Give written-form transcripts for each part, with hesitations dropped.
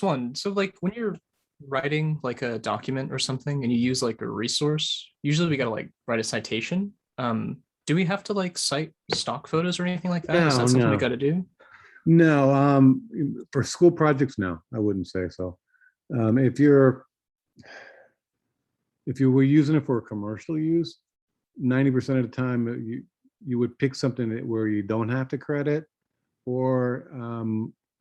one. So like when you're writing like a document or something and you use like a resource, usually we gotta like write a citation. Do we have to like cite stock photos or anything like that? Is No, that something we no, gotta do? no. For school projects, no, I wouldn't say so. If you were using it for commercial use, 90% of the time you would pick something where you don't have to credit, or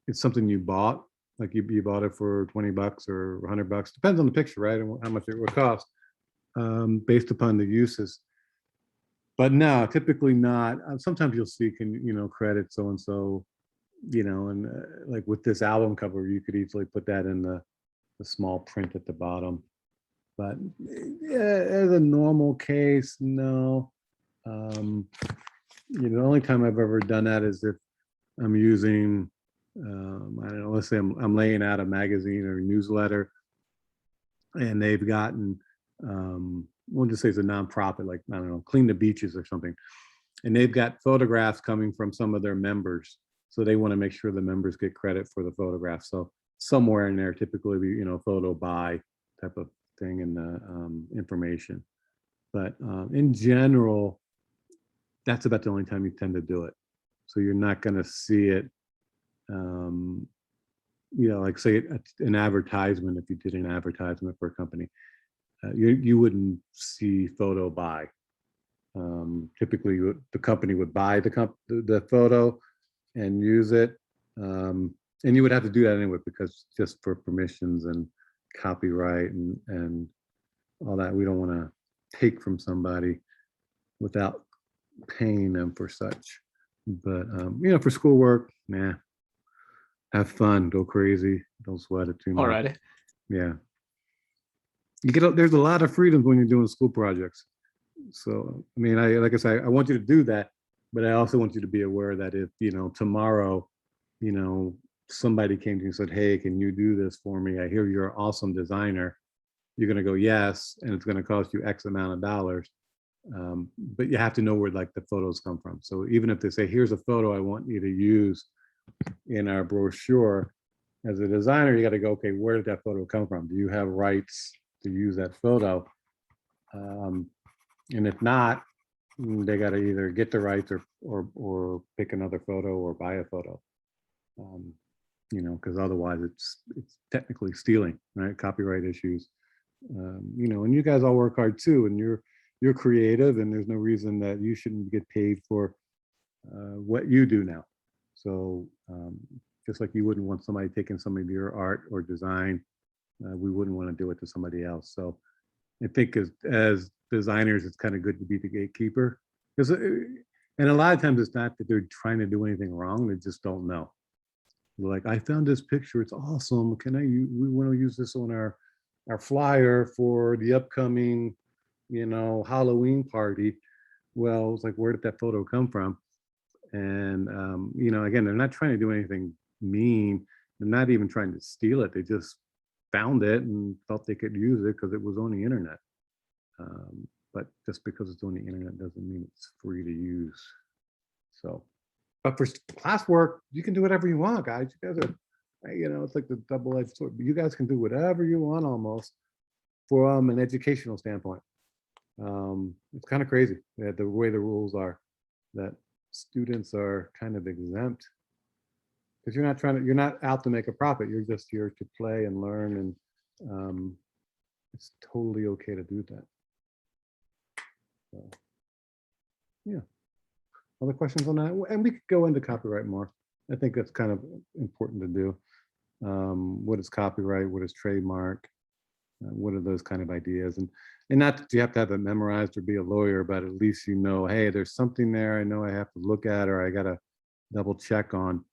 it's something you bought, like you bought it for 20 bucks or 100 bucks, depends on the picture, right, and how much it would cost, based upon the uses. But no, typically not. Sometimes you'll see, credit so and so, and like with this album cover, you could easily put that in the small print at the bottom. But yeah, as a normal case, no. The only time I've ever done that is if I'm using, I don't know, let's say I'm laying out a magazine or a newsletter, and they've gotten, we'll just say it's a nonprofit, like, I don't know, Clean the Beaches or something, and they've got photographs coming from some of their members. So they want to make sure the members get credit for the photograph. So somewhere in there, typically, photo buy type of thing in the information. But in general, that's about the only time you tend to do it. So you're not going to see it, like say an advertisement. If you did an advertisement for a company, you wouldn't see photo buy. Typically, the company would buy the photo and use it, and you would have to do that anyway, because just for permissions and copyright and all that, we don't want to take from somebody without paying them for such. But for schoolwork, nah, have fun, go crazy, don't sweat it too much. Alrighty. Yeah, there's a lot of freedoms when you're doing school projects. So I mean, like I said, I want you to do that, but I also want you to be aware that if tomorrow, somebody came to you and said, "Hey, can you do this for me? I hear you're an awesome designer." You're going to go yes, and it's going to cost you X amount of dollars. But you have to know where like the photos come from. So even if they say, "Here's a photo I want you to use in our brochure," as a designer, you got to go, okay, where did that photo come from? Do you have rights to use that photo? And if not, they got to either get the rights or pick another photo or buy a photo. Because otherwise it's technically stealing, right? Copyright issues. And you guys all work hard too, and you're creative, and there's no reason that you shouldn't get paid for what you do now. So just like you wouldn't want somebody taking some of your art or design, we wouldn't want to do it to somebody else. So I think as designers, it's kind of good to be the gatekeeper, because and a lot of times it's not that they're trying to do anything wrong, they just don't know. Like, I found this picture, it's awesome, we want to use this on our flyer for the upcoming Halloween party. Well, it's like, where did that photo come from? And again, they're not trying to do anything mean, they're not even trying to steal it, they just found it and thought they could use it because it was on the internet. But just because it's on the internet doesn't mean it's free to use. So, but for classwork, you can do whatever you want, guys. You guys are, it's like the double-edged sword. You guys can do whatever you want almost from an educational standpoint. It's kind of crazy that the way the rules are, that students are kind of exempt, because you're not out to make a profit. You're just here to play and learn, and it's totally okay to do that. So, yeah. Other questions on that? And we could go into copyright more. I think that's kind of important to do. What is copyright? What is trademark? What are those kind of ideas? And not that you have to have it memorized or be a lawyer, but at least hey, there's something there I know I have to look at, or I got to double check on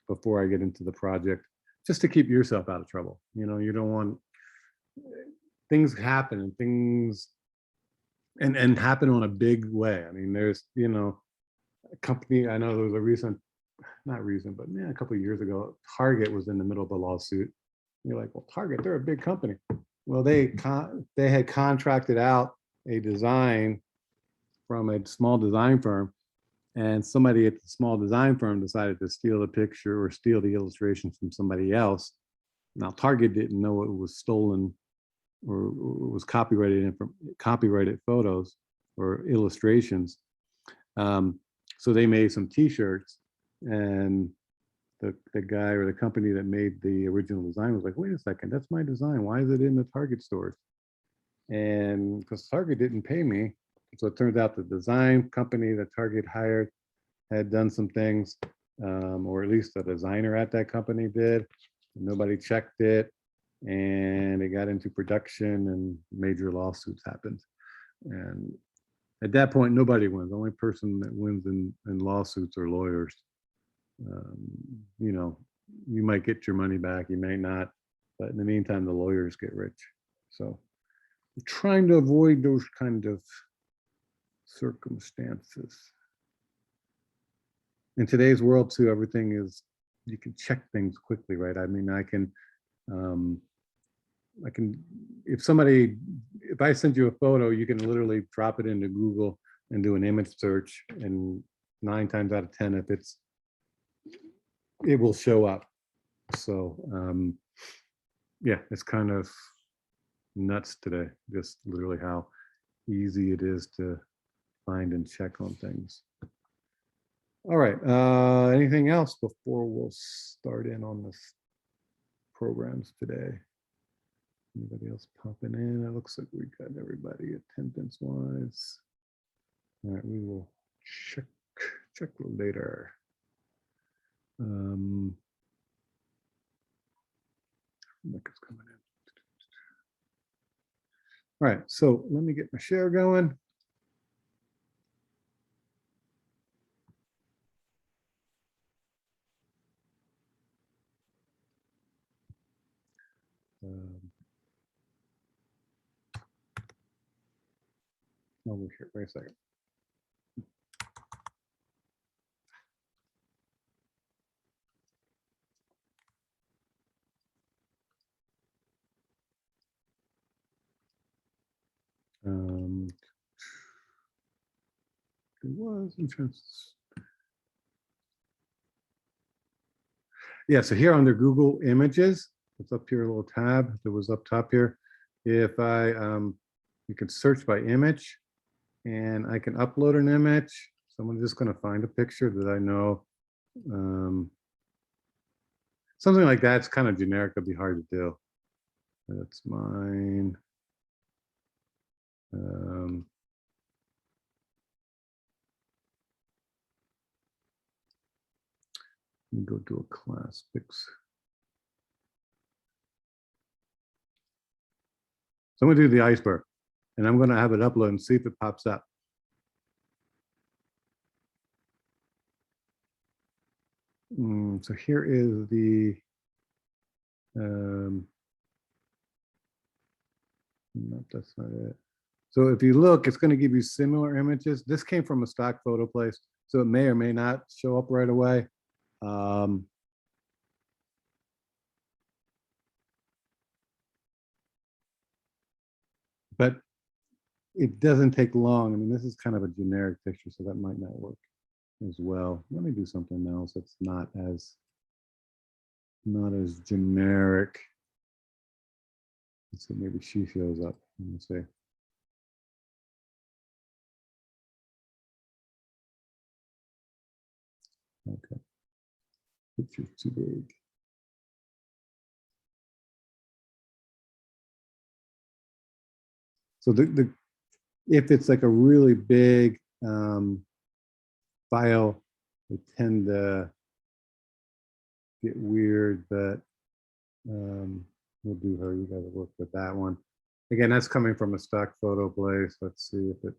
before I get into the project, just to keep yourself out of trouble. You don't want things happen and happen on a big way. I mean, there's a company, I know there was a couple of years ago, Target was in the middle of a lawsuit. You're like, well, Target, they're a big company. Well, they had contracted out a design from a small design firm, and somebody at the small design firm decided to steal the picture or steal the illustration from somebody else. Now, Target didn't know it was stolen or was copyrighted photos or illustrations. So they made some T-shirts, and the guy or the company that made the original design was like, wait a second, that's my design. Why is it in the Target stores? And because Target didn't pay me. So it turns out the design company that Target hired had done some things, or at least the designer at that company did. Nobody checked it, and it got into production, and major lawsuits happened. And at that point, nobody wins. The only person that wins in lawsuits are lawyers. You know, you might get your money back, you may not, but in the meantime, the lawyers get rich. So we're trying to avoid those kind of circumstances. In today's world too, everything is, you can check things quickly, right? I mean, I can, if I send you a photo, you can literally drop it into Google and do an image search, and 9 times out of 10, it will show up. So yeah, it's kind of nuts today, just literally how easy it is to find and check on things. All right, anything else before we'll start in on this programs today? Anybody else popping in? It looks like we got everybody attendance wise. All right, we will check later. Nick is coming in. All right, so let me get my share going. Over here, wait a second. It was interesting. Yeah, so here under Google Images, it's up here, a little tab that was up top here. If I, you can search by image, and I can upload an image. So I'm just going to find a picture that I know. Something like that's kind of generic, it'd be hard to do. That's mine. Let me go to a class pics. So I'm going to do the iceberg, and I'm going to have it upload and see if it pops up. So here is the no, that's not it. So if you look, it's going to give you similar images. This came from a stock photo place, so it may or may not show up right away. But it doesn't take long. I mean, this is kind of a generic picture, so that might not work as well. Let me do something else that's not as generic. Let's see, maybe she shows up. Let me see. Okay, picture's too big. So if it's like a really big file, they tend to get weird, but we'll do her. You gotta work with that one. Again, that's coming from a stock photo place. Let's see if it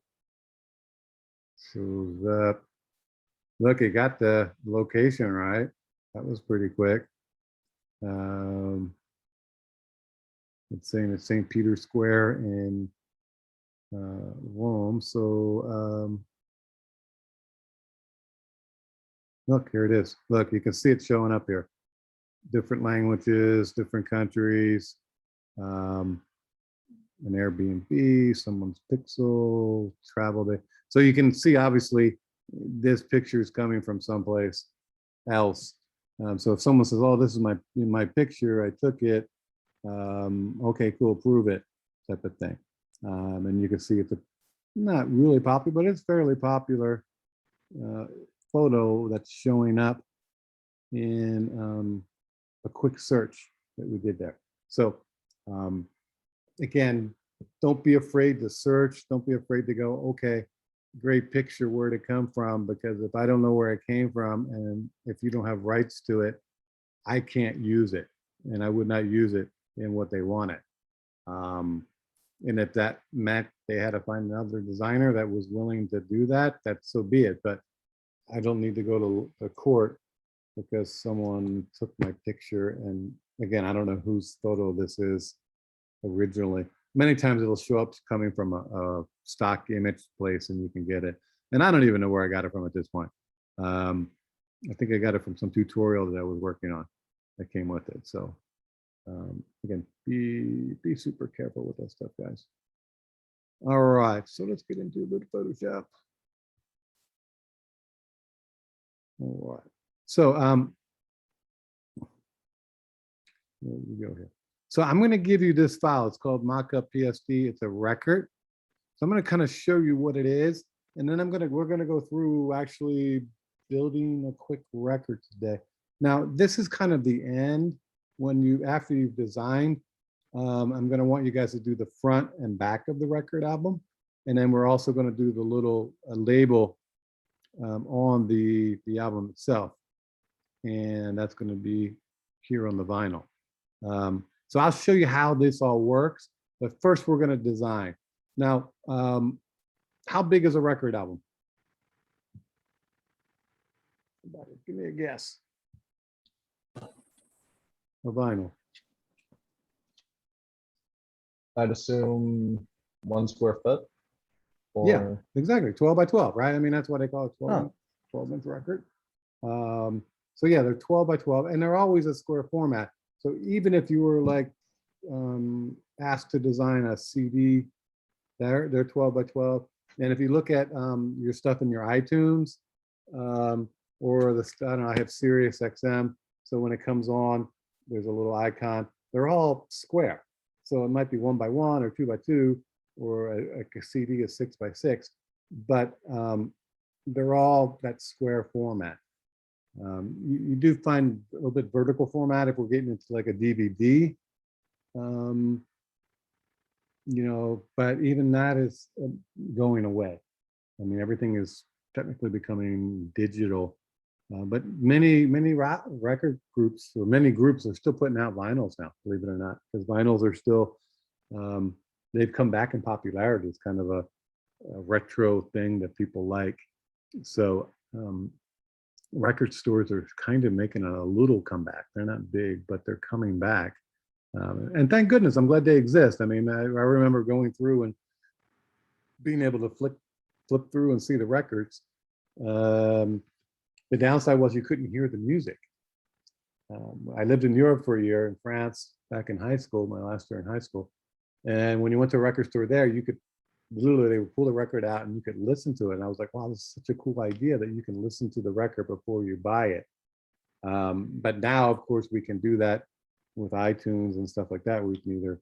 shows up. Look, it got the location right. That was pretty quick. It's saying it's St. Peter's Square in Rome. So look, here it is. Look, you can see it showing up here. Different languages, different countries, an Airbnb, someone's pixel, travel day. So you can see, obviously, this picture is coming from someplace else. So if someone says, "Oh, this is my picture, I took it," Okay, cool, prove it, type of thing. And you can see it's not really popular, but it's fairly popular photo that's showing up in a quick search that we did there. So again, don't be afraid to search. Don't be afraid to go, okay, great picture, where'd it come from? Because if I don't know where it came from, and if you don't have rights to it, I can't use it, and I would not use it in what they wanted. And if that meant they had to find another designer that was willing to do that, so be it. But I don't need to go to the court because someone took my picture. And again, I don't know whose photo this is originally. Many times it'll show up coming from a stock image place and you can get it. And I don't even know where I got it from at this point. I think I got it from some tutorial that I was working on that came with it. So again, be super careful with that stuff, guys. All right, so let's get into a bit of Photoshop. All right, so where we go here. So I'm going to give you this file. It's called mockup PSD. It's a record. So I'm going to kind of show you what it is, and then we're going to go through actually building a quick record today. Now, this is kind of the end when after you've designed. I'm going to want you guys to do the front and back of the record album, and then we're also going to do the little label on the album itself, and that's going to be here on the vinyl. So I'll show you how this all works, but first we're going to design. Now, how big is a record album? Give me a guess. A vinyl. I'd assume 1 square foot. Or... Yeah, exactly. 12 by 12, right? I mean, that's what they call it, 12 inch record. So yeah, they're 12 by 12, and they're always a square format. So even if you were like asked to design a CD, they're 12 by 12. And if you look at your stuff in your iTunes, or I don't know, I have Sirius XM. So when it comes on, there's a little icon. They're all square. So it might be 1 by 1 or 2 by 2, or a CD is 6 by 6, but they're all that square format. You do find a little bit vertical format if we're getting into like a DVD, you know, but even that is going away. I mean, everything is technically becoming digital, but many record groups, or many groups, are still putting out vinyls now, believe it or not, because vinyls are still, they've come back in popularity. It's kind of a retro thing that people like. So record stores are kind of making a little comeback. They're not big, but they're coming back. And thank goodness, I'm glad they exist. I mean, I remember going through and being able to flip through and see the records. The downside was you couldn't hear the music. I lived in Europe for a year, in France, back in high school, my last year in high school. And when you went to a record store there, you could literally, they would pull the record out and you could listen to it. And I was like, wow, this is such a cool idea that you can listen to the record before you buy it. But now, of course, we can do that with iTunes and stuff like that. We can either,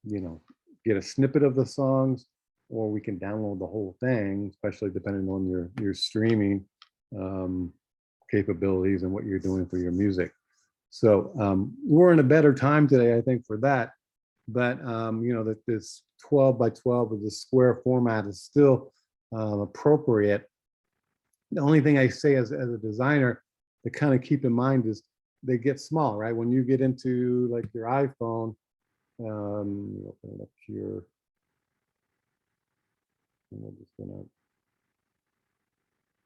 you know, get a snippet of the songs, or we can download the whole thing, especially depending on your streaming capabilities and what you're doing for your music. So we're in a better time today, I think, for that. But you know, that this 12 by 12 with the square format is still appropriate. The only thing I say as a designer to kind of keep in mind is they get small, right? When you get into like your iPhone, open it up here. And we're just gonna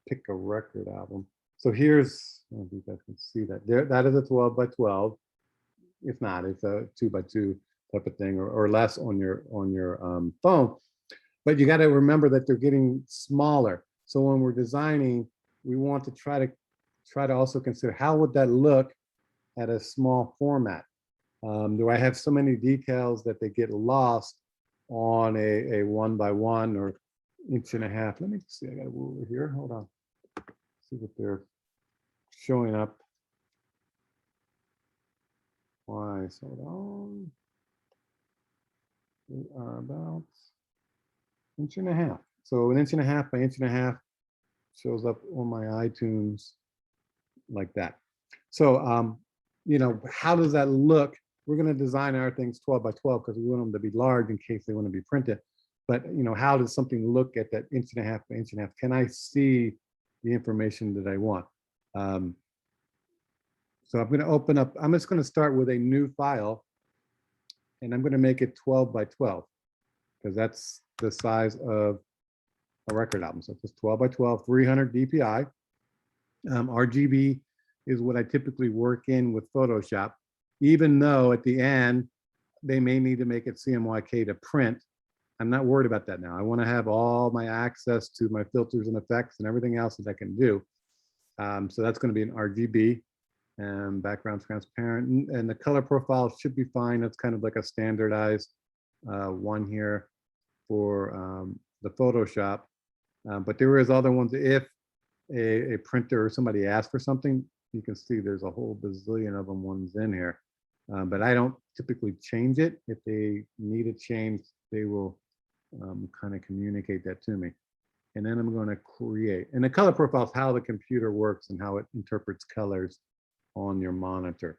pick a record album. So here's, I don't think you guys can see that. There, that is a 12 by 12. If not, it's a 2 by 2 type of thing, or less on your phone. But you got to remember that they're getting smaller. So when we're designing, we want to try to also consider how would that look at a small format. Do I have so many details that they get lost on a 1 by 1 or 1.5 inches? Let me see. I got a ruler here. Hold on. See what they're showing up twice. Hold on. We are about 1.5 inches. So 1.5 inches by 1.5 inches shows up on my iTunes like that. So, you know, how does that look? We're going to design our things 12 by 12 because we want them to be large in case they want to be printed. But, you know, how does something look at that 1.5 inches by 1.5 inches? Can I see the information that I want? So I'm going to open up, I'm just going to start with a new file, and I'm going to make it 12 by 12 because that's the size of a record album. So it's 12 by 12, 300 DPI. RGB is what I typically work in with Photoshop, even though at the end, they may need to make it CMYK to print. I'm not worried about that now. I want to have all my access to my filters and effects and everything else that I can do. So that's going to be an RGB. Background transparent, and the color profile should be fine. It's kind of like a standardized one here for the Photoshop, but there is other ones. If a printer or somebody asks for something, you can see there's a whole bazillion of them ones in here, but I don't typically change it. If they need a change, they will kind of communicate that to me, and then I'm going to create. And the color profile is how the computer works and how it interprets colors on your monitor.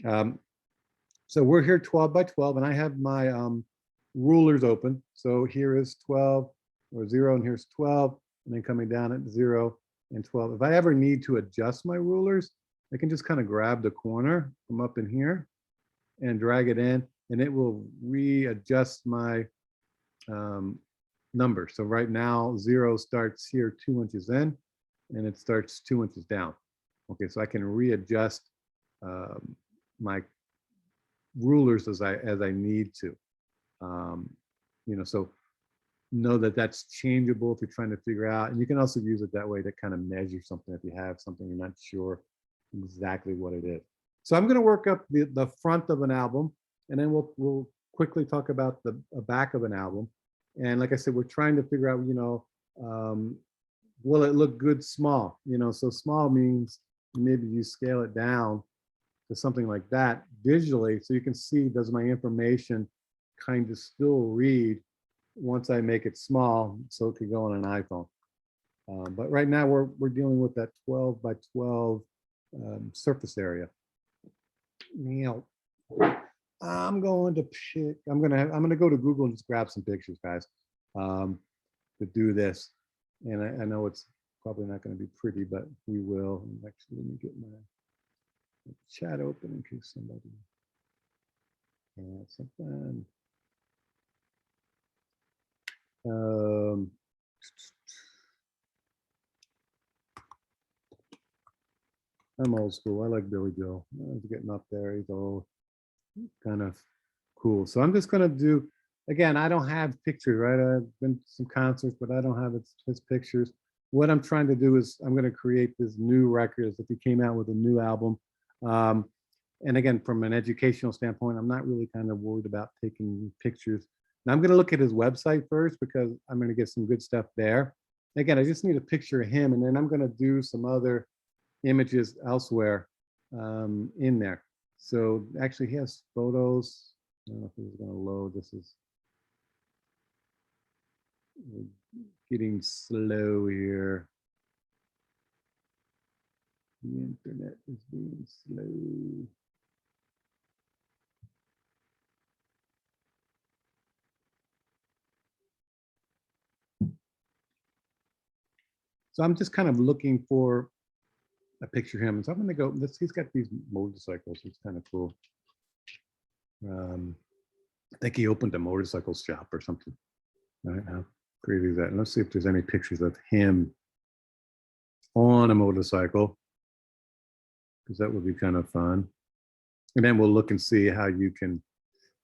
So we're here 12 by 12, and I have my rulers open. So here is 12 or 0, and here's 12, and then coming down at 0 and 12. If I ever need to adjust my rulers, I can just kind of grab the corner from up in here and drag it in, and it will readjust my number. So right now, 0 starts here 2 inches in, and it starts 2 inches down. Okay, so I can readjust my rulers as I need to. You know, so know that that's changeable if you're trying to figure out, and you can also use it that way to kind of measure something if you have something you're not sure exactly what it is. So I'm going to work up the front of an album, and then we'll quickly talk about the back of an album. And like I said, we're trying to figure out, you know, will it look good small? You know, so small means maybe you scale it down to something like that visually, so you can see, does my information kind of still read once I make it small, so it could go on an iPhone. But right now we're dealing with that 12 by 12 surface area. Now I'm going to pick. I'm gonna go to Google and just grab some pictures, guys, to do this. And I know it's probably not going to be pretty, but we will. Actually, let me get my chat open in case somebody has something. I'm old school. I like Billy Joel. He's getting up there. He's all kind of cool. So I'm just going to do, again, I don't have pictures, right? I've been to some concerts, but I don't have his pictures. What I'm trying to do is I'm going to create this new record as if he came out with a new album. And again, from an educational standpoint, I'm not really kind of worried about taking pictures. Now I'm going to look at his website first because I'm going to get some good stuff there. Again, I just need a picture of him, and then I'm going to do some other images elsewhere in there. So actually he has photos. I don't know if this is going to load. This is getting slow here. The internet is being slow. So I'm just kind of looking for a picture of him. And so I'm going to go, he's got these motorcycles. It's kind of cool. I think he opened a motorcycle shop or something. Right now, crazy that. And let's see if there's any pictures of him on a motorcycle, because that would be kind of fun. And then we'll look and see how you can,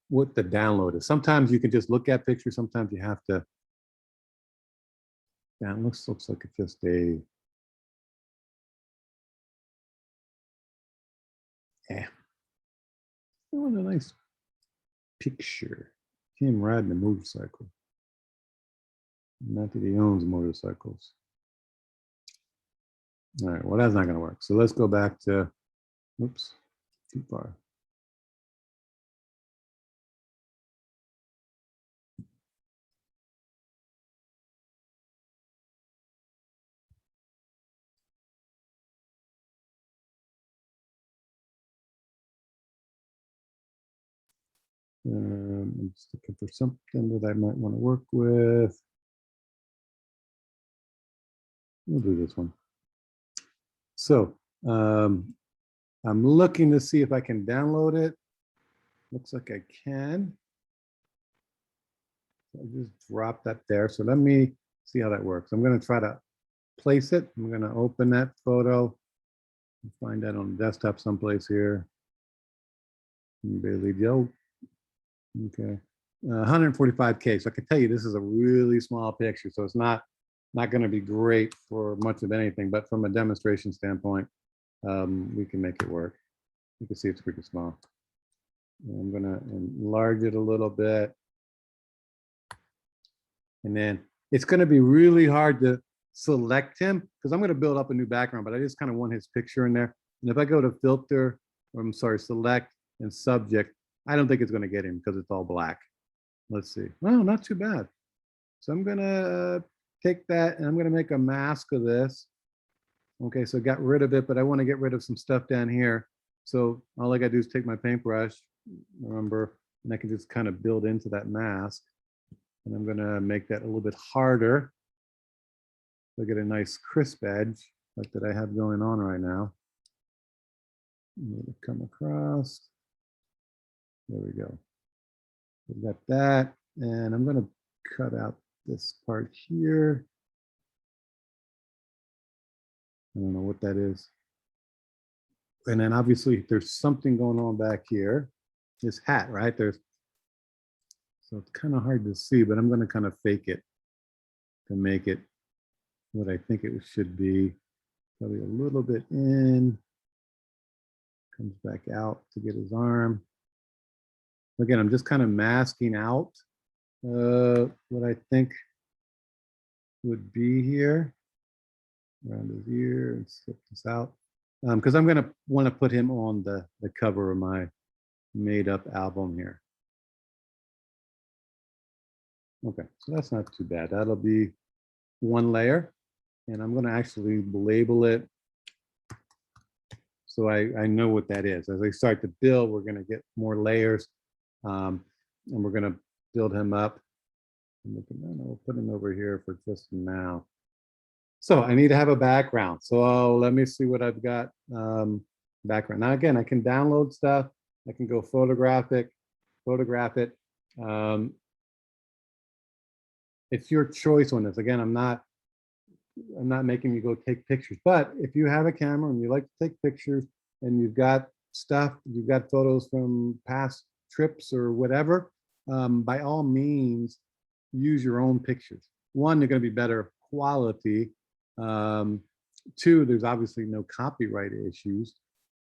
what the download is. Sometimes you can just look at pictures. Sometimes you have to. Yeah, it looks like it's just a. Yeah. Oh, a nice picture. Him riding a motorcycle. Not that he owns motorcycles. All right, well, that's not going to work. So let's go back to, oops, too far. I'm just looking for something that I might want to work with. We'll do this one. So I'm looking to see if I can download it. Looks like I can. So I just drop that there. So let me see how that works. I'm going to try to place it. I'm going to open that photo. Find that on the desktop someplace here. Bailey Joe. Okay. 145K. So I can tell you this is a really small picture. So it's not going to be great for much of anything, but from a demonstration standpoint, we can make it work. You can see it's pretty small. I'm going to enlarge it a little bit. And then it's going to be really hard to select him because I'm going to build up a new background, but I just kind of want his picture in there. And if I go to filter, or I'm sorry, select and subject, I don't think it's going to get him because it's all black. Let's see. Well, not too bad. So I'm going to take that and I'm going to make a mask of this. Okay, so I got rid of it, but I want to get rid of some stuff down here. So all I got to do is take my paintbrush, remember, and I can just kind of build into that mask. And I'm going to make that a little bit harder. So get a nice crisp edge like that I have going on right now. Come across. There we go. We've got that. And I'm going to cut out this part here. I don't know what that is. And then obviously there's something going on back here. This hat, right? So it's kind of hard to see, but I'm going to kind of fake it to make it what I think it should be. Probably a little bit in. Comes back out to get his arm. Again, I'm just kind of masking out what I think would be here around his ear and slip this out. Because I'm going to want to put him on the cover of my made up album here. Okay, so that's not too bad. That'll be one layer. And I'm going to actually label it so I know what that is. As I start to build, we're going to get more layers. And we're going to build him up. We'll put him over here for just now. So I need to have a background. So let me see what I've got. Background. Now, again, I can download stuff. I can go photograph it. It's your choice on this. Again, I'm not making you go take pictures, but if you have a camera and you like to take pictures and you've got stuff, you've got photos from past trips or whatever, by all means, use your own pictures. One, they're going to be better quality. Two, there's obviously no copyright issues.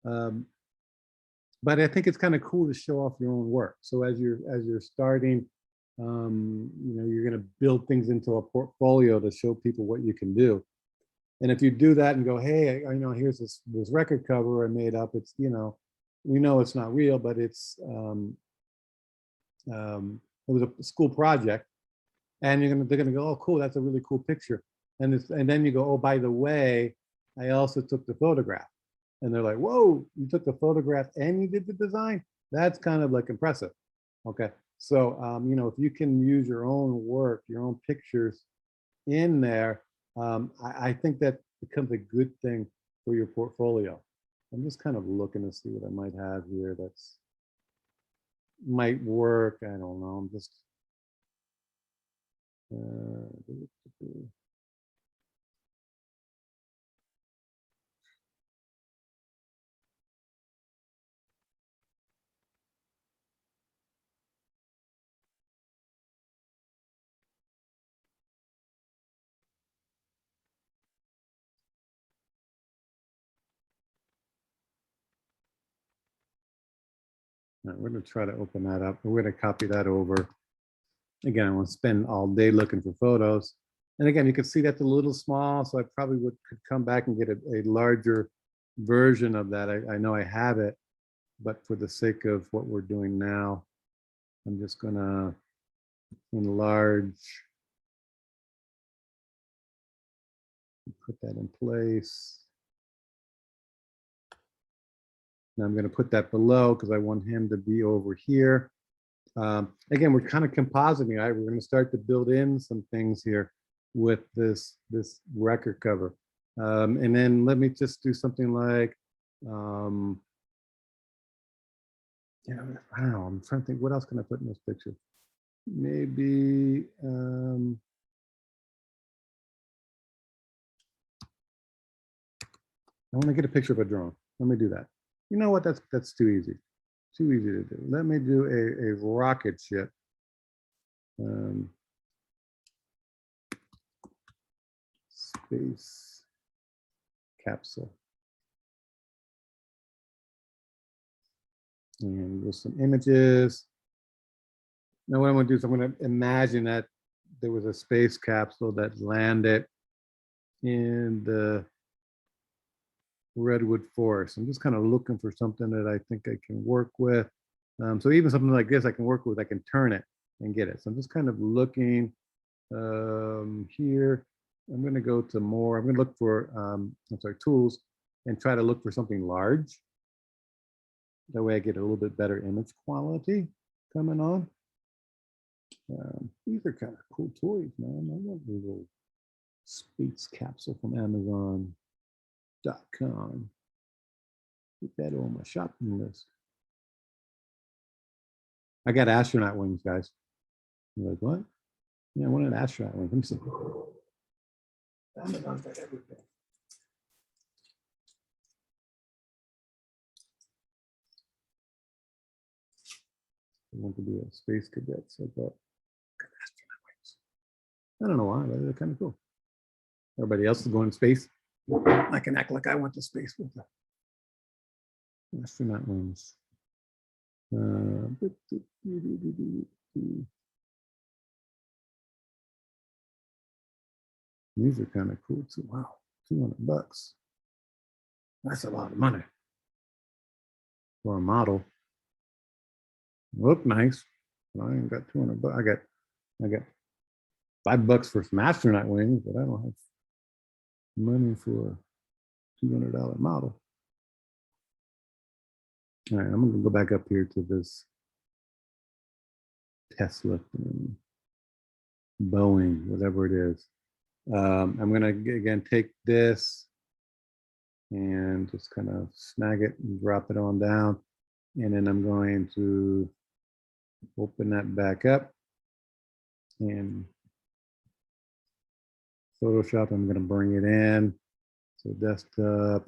But I think it's kind of cool to show off your own work. So as you're starting, you're going to build things into a portfolio to show people what you can do. And if you do that and go, hey, here's this record cover I made up. It's, we know it's not real, but it's it was a school project, and they're gonna go, oh, cool, that's a really cool picture. And then you go, oh, by the way, I also took the photograph. And they're like, whoa, you took the photograph and you did the design? That's kind of like impressive. Okay. So, if you can use your own work, your own pictures in there, I think that becomes a good thing for your portfolio. I'm just kind of looking to see what I might have here that's might work. I don't know. I'm just we're going to try to open that up. We're going to copy that over. Again, I want to spend all day looking for photos. And again, you can see that's a little small, so I probably could come back and get a larger version of that. I know I have it, but for the sake of what we're doing now, I'm just going to enlarge, put that in place. Now I'm going to put that below because I want him to be over here. Again, we're kind of compositing, right? We're going to start to build in some things here with this record cover. And then let me just do something like, yeah, I don't know. I'm trying to think, what else can I put in this picture? Maybe, I want to get a picture of a drone. Let me do that. You know what? That's too easy. Too easy to do. Let me do a rocket ship. Space capsule. And with some images. Now what I'm going to do is I'm going to imagine that there was a space capsule that landed in the redwood forest. I'm just kind of looking for something that I think I can work with. So even something like this I can work with, I can turn it and get it. So I'm just kind of looking here. I'm going to go to more. I'm going to look for, tools, and try to look for something large. That way I get a little bit better image quality coming on. These are kind of cool toys, man. I love the little space capsule from Amazon.com. Put that on my shopping list. I got astronaut wings, guys. You're like, what? Yeah, I want an astronaut wing. Let me see. Amazon's got everything. I want to be a space cadet, so I thought, astronaut wings. I don't know why, but they're kind of cool. Everybody else is going to space. I can act like I went to space with them. Astronaut wings. These are kind of cool too. Wow, $200. That's a lot of money for a model. Look nice, but I ain't got $200. I got $5 for some astronaut wings, but I don't have money for a $200 model. All right, I'm gonna go back up here to this Tesla thing, Boeing, whatever it is. I'm gonna again take this and just kind of snag it and drop it on down. And then I'm going to open that back up and Photoshop. I'm going to bring it in. So desktop.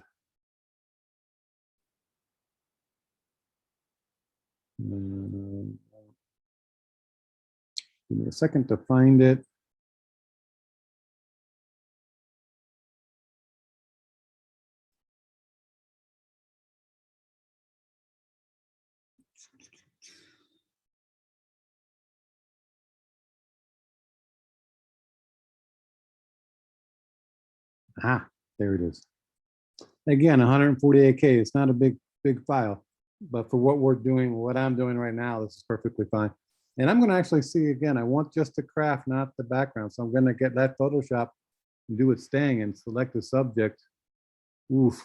Give me a second to find it. Ah, there it is. Again, 148K. It's not a big file, but for what we're doing, what I'm doing right now, this is perfectly fine. And I'm going to actually see again. I want just the craft, not the background. So I'm going to get that Photoshop and do its thing and select the subject. Oof,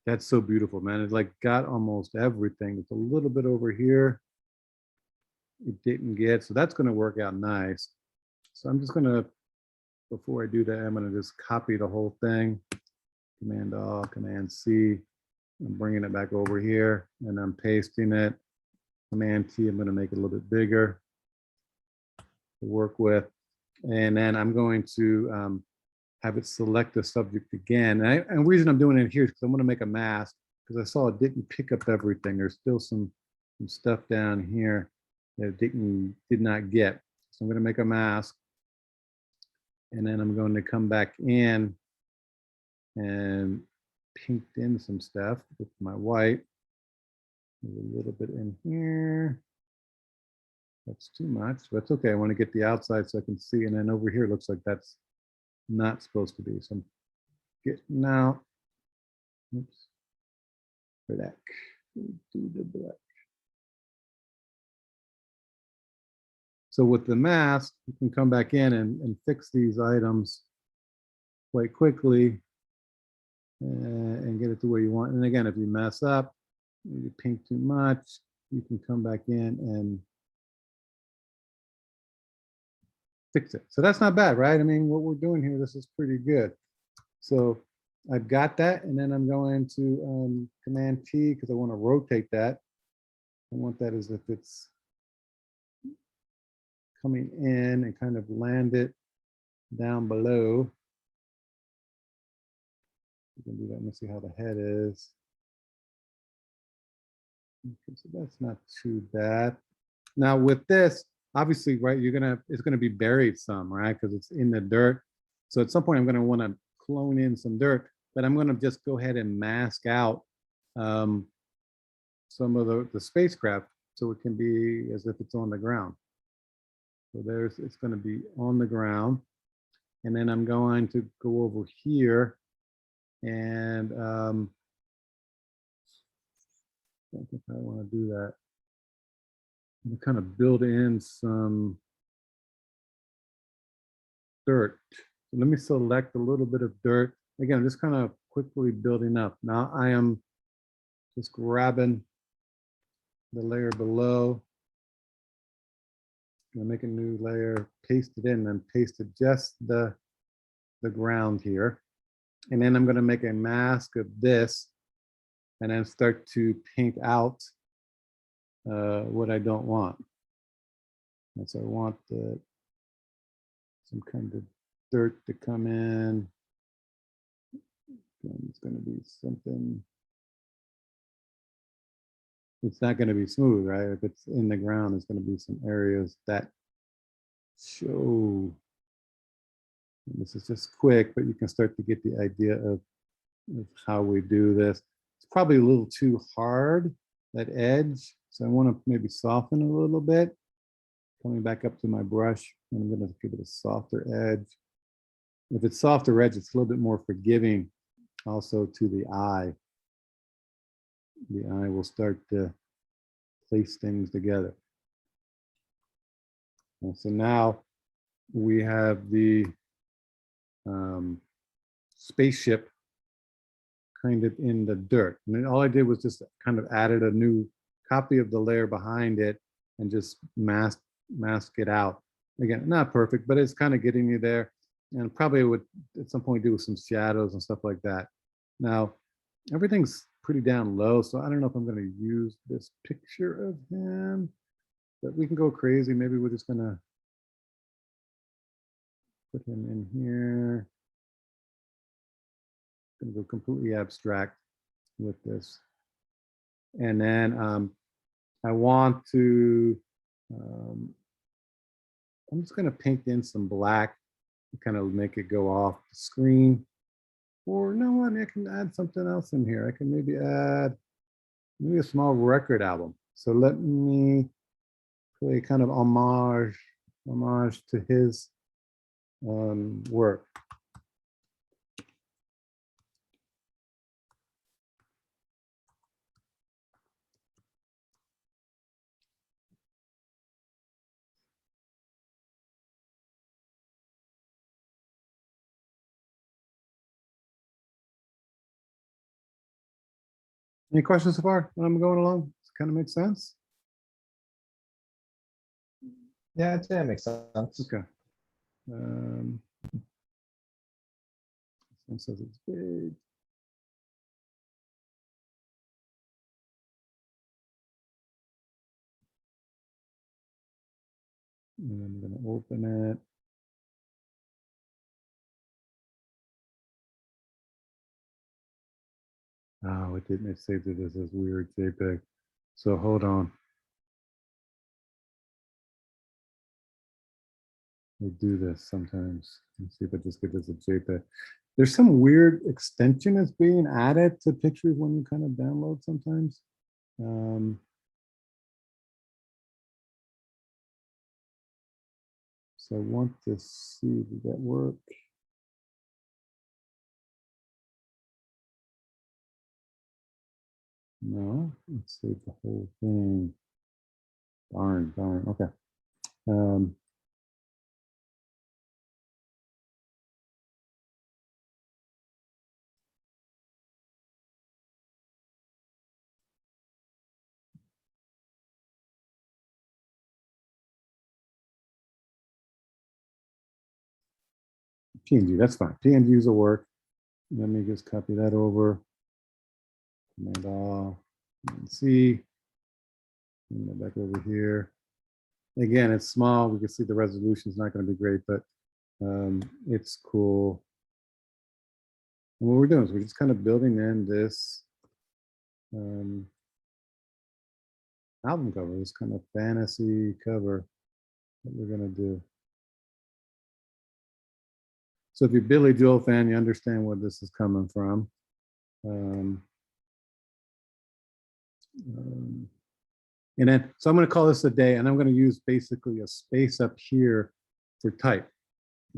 that's so beautiful, man. It's like got almost everything. It's a little bit over here. It didn't get, so that's going to work out nice. So I'm just going to, before I do that, I'm going to just copy the whole thing. Command-All, Command-C. I'm bringing it back over here and I'm pasting it. Command-T, I'm going to make it a little bit bigger to work with. And then I'm going to have it select the subject again. And the reason I'm doing it here is because I'm going to make a mask, because I saw it didn't pick up everything. There's still some stuff down here that it did not get. So I'm going to make a mask. And then I'm going to come back in and pinked in some stuff with my white. There's a little bit in here. That's too much, but it's okay. I want to get the outside so I can see. And then over here, it looks like that's not supposed to be. So I'm getting out. Oops. Black. Do the black. So with the mask, you can come back in and fix these items quite quickly and get it to where you want. And again, if you mess up, you pink too much, you can come back in and fix it. So that's not bad, right? I mean, what we're doing here, this is pretty good. So I've got that, and then I'm going to Command T because I want to rotate that. I want that as if it's coming in and kind of land it down below. You can do that and see how the head is. Okay, so that's not too bad. Now with this, obviously, right, it's gonna be buried some, right? Because it's in the dirt. So at some point I'm gonna want to clone in some dirt, but I'm gonna just go ahead and mask out some of the spacecraft so it can be as if it's on the ground. So it's gonna be on the ground. And then I'm going to go over here and I don't think I want to do that. I'm kind of build in some dirt. So let me select a little bit of dirt. Again, just kind of quickly building up. Now I am just grabbing the layer below. I'm gonna make a new layer, paste it in, and paste it just the ground here. And then I'm gonna make a mask of this and then start to paint out what I don't want. And so I want some kind of dirt to come in. And it's going to be something. It's not going to be smooth, right? If it's in the ground, it's going to be some areas that show. And this is just quick, but you can start to get the idea of how we do this. It's probably a little too hard, that edge. So I want to maybe soften a little bit. Coming back up to my brush, and I'm going to give it a softer edge. If it's softer edge, it's a little bit more forgiving also to the eye. The eye will start to place things together. And so now we have the spaceship kind of in the dirt. And then all I did was just kind of added a new copy of the layer behind it and just mask it out. Again, not perfect, but it's kind of getting you there. And probably would at some point do with some shadows and stuff like that. Now, everything's pretty down low, so I don't know if I'm going to use this picture of him, but we can go crazy. Maybe we're just going to put him in here. Going to go completely abstract with this. And then I want to, I'm just going to paint in some black to kind of make it go off the screen. Or no, I can add something else in here. I can maybe add a small record album. So let me play kind of homage to his work. Any questions so far when I'm going along? Does it kind of make sense? Yeah, I'd say it makes sense. Okay. This one says it's big. And I'm going to open it. Oh, it didn't. It saved it as this weird JPEG. So hold on. I do this sometimes. Let's see if I just get this a JPEG. There's some weird extension that's being added to pictures when you kind of download sometimes. So I want to see, did that work? No, let's save the whole thing. Darn, okay. PNG, that's fine. PNGs will work. Let me just copy that over. Command all, and C. And go back over here. Again, it's small. We can see the resolution is not going to be great, but it's cool. And what we're doing is we're just kind of building in this album cover, this kind of fantasy cover that we're going to do. So if you're a Billy Joel fan, you understand where this is coming from. And then, so I'm going to call this a day, and I'm going to use basically a space up here for type.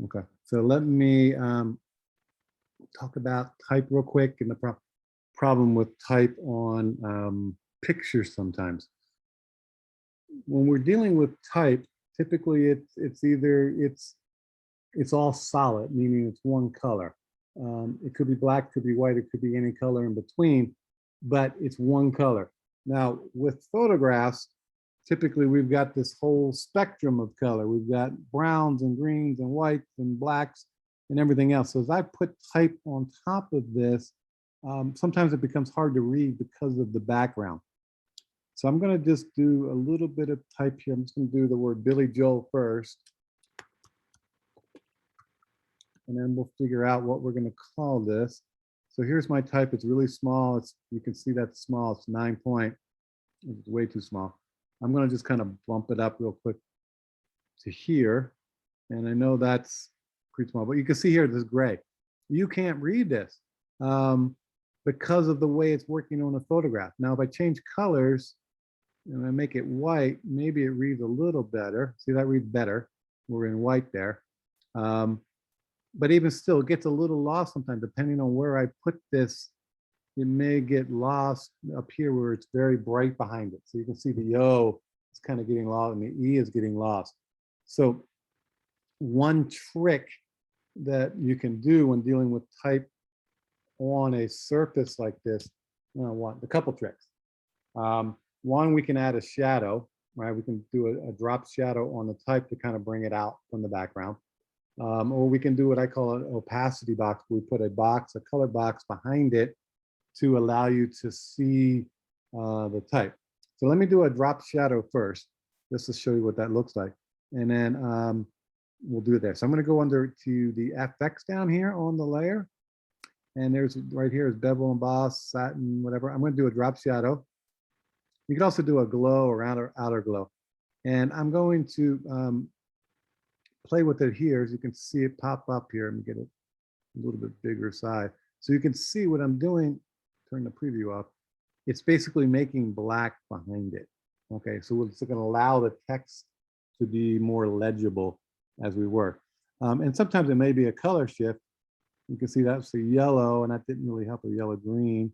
Okay, so let me talk about type real quick and the problem with type on pictures sometimes. When we're dealing with type, typically it's either it's all solid, meaning it's one color. It could be black, could be white, it could be any color in between, but it's one color. Now, with photographs, typically we've got this whole spectrum of color. We've got browns and greens and whites and blacks and everything else. So as I put type on top of this, sometimes it becomes hard to read because of the background. So I'm going to just do a little bit of type here. I'm just going to do the word Billy Joel first. And then we'll figure out what we're going to call this. So here's my type. It's really small. You can see that's small. It's 9 point. It's way too small. I'm going to just kind of bump it up real quick to here. And I know that's pretty small, but you can see here this gray. You can't read this because of the way it's working on a photograph. Now, if I change colors and I make it white, maybe it reads a little better. See, that reads better. We're in white there. But even still, it gets a little lost sometimes, depending on where I put this. It may get lost up here where it's very bright behind it. So you can see the O is kind of getting lost and the E is getting lost. So one trick that you can do when dealing with type on a surface like this, a couple tricks. One, we can add a shadow, right? We can do a drop shadow on the type to kind of bring it out from the background. Or we can do what I call an opacity box. We put a color box behind it to allow you to see the type. So let me do a drop shadow first, just to show you what that looks like. And then we'll do it there. So I'm going to go under to the FX down here on the layer. And there's right here is bevel, emboss, satin, whatever. I'm going to do a drop shadow. You can also do a glow or outer glow. And I'm going to play with it here. As you can see it pop up here. Let me get it a little bit bigger size. So you can see what I'm doing. Turn the preview off. It's basically making black behind it. Okay, so it's going to allow the text to be more legible as we work. And sometimes it may be a color shift. You can see that's the yellow, and that didn't really help a yellow green.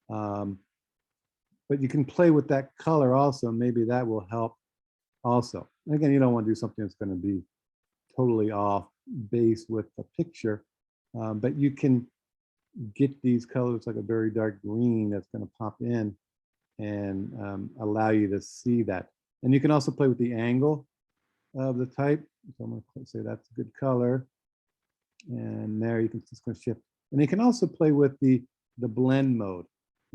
But you can play with that color also. Maybe that will help also. And again, you don't want to do something that's going to be totally off base with the picture, but you can get these colors like a very dark green that's going to pop in and allow you to see that. And you can also play with the angle of the type. So I'm going to say that's a good color. And there you can just going to shift. And you can also play with the blend mode.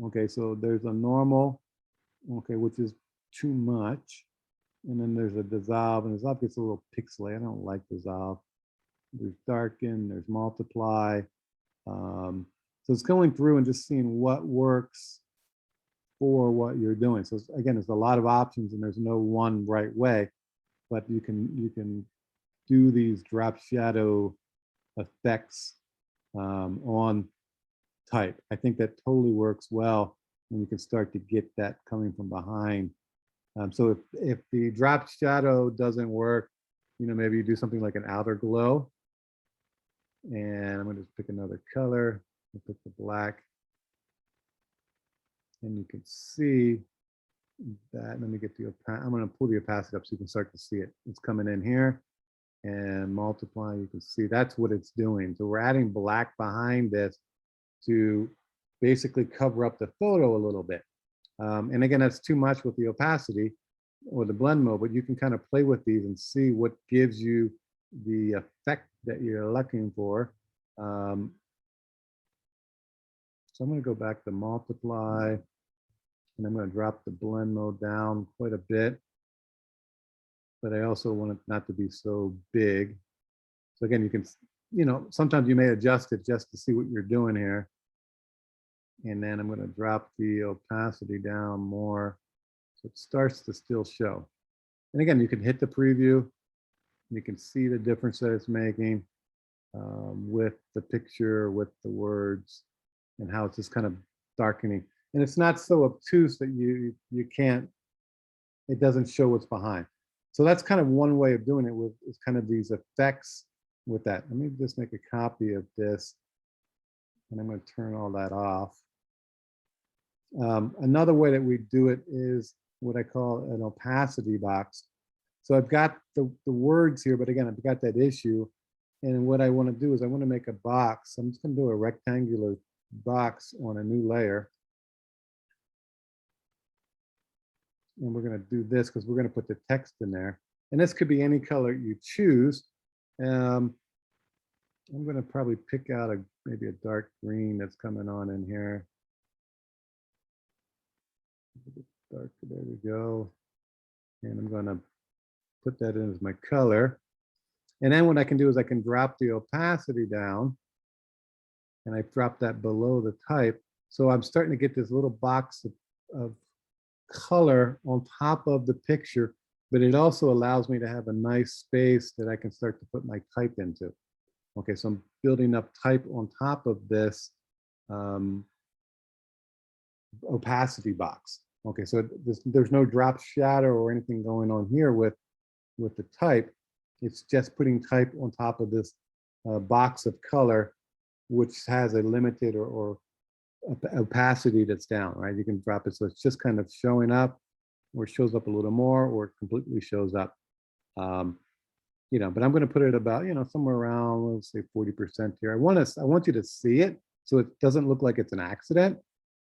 Okay, so there's a normal, okay, which is too much. And then there's a dissolve, and dissolve gets a little pixely. I don't like dissolve. There's darken, there's multiply. So it's going through and just seeing what works for what you're doing. So again, there's a lot of options and there's no one right way, but you can do these drop shadow effects on type. I think that totally works well when you can start to get that coming from behind. So if the drop shadow doesn't work, maybe you do something like an outer glow. And I'm going to just pick another color. I'll pick the black. And you can see that. Let me get the I'm going to pull the opacity up so you can start to see it. It's coming in here and multiply. You can see that's what it's doing. So we're adding black behind this to basically cover up the photo a little bit. And again, that's too much with the opacity or the blend mode, but you can kind of play with these and see what gives you the effect that you're looking for. So I'm going to go back to multiply, and I'm going to drop the blend mode down quite a bit. But I also want it not to be so big. So again, you can, sometimes you may adjust it just to see what you're doing here. And then I'm going to drop the opacity down more so it starts to still show. And again, you can hit the preview. You can see the difference that it's making with the picture, with the words, and how it's just kind of darkening. And it's not so obtuse that you can't, it doesn't show what's behind. So that's kind of one way of doing it with is kind of these effects with that. Let me just make a copy of this, and I'm going to turn all that off. Another way that we do it is what I call an opacity box. So I've got the words here, but again, I've got that issue. And what I want to do is I want to make a box. I'm just going to do a rectangular box on a new layer. And we're going to do this because we're going to put the text in there. And this could be any color you choose. I'm going to probably pick out maybe a dark green that's coming on in here. Dark, there we go. And I'm going to put that in as my color. And then what I can do is I can drop the opacity down, and I drop that below the type. So I'm starting to get this little box of color on top of the picture, but it also allows me to have a nice space that I can start to put my type into. Okay, so I'm building up type on top of this opacity box. Okay, so there's no drop shadow or anything going on here with the type. It's just putting type on top of this box of color, which has a limited or opacity that's down, right? You can drop it so it's just kind of showing up, or it shows up a little more, or it completely shows up. But I'm going to put it about, somewhere around, let's say 40% here. I want you to see it so it doesn't look like it's an accident.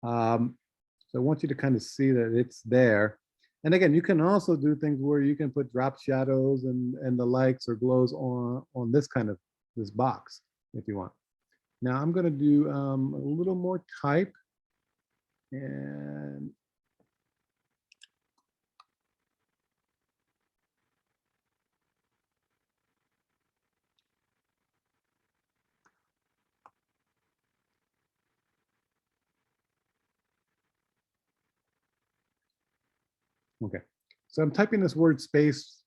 So I want you to kind of see that it's there. And again, you can also do things where you can put drop shadows and the likes or glows on this box if you want. Now I'm going to do a little more type, and okay. So I'm typing this word space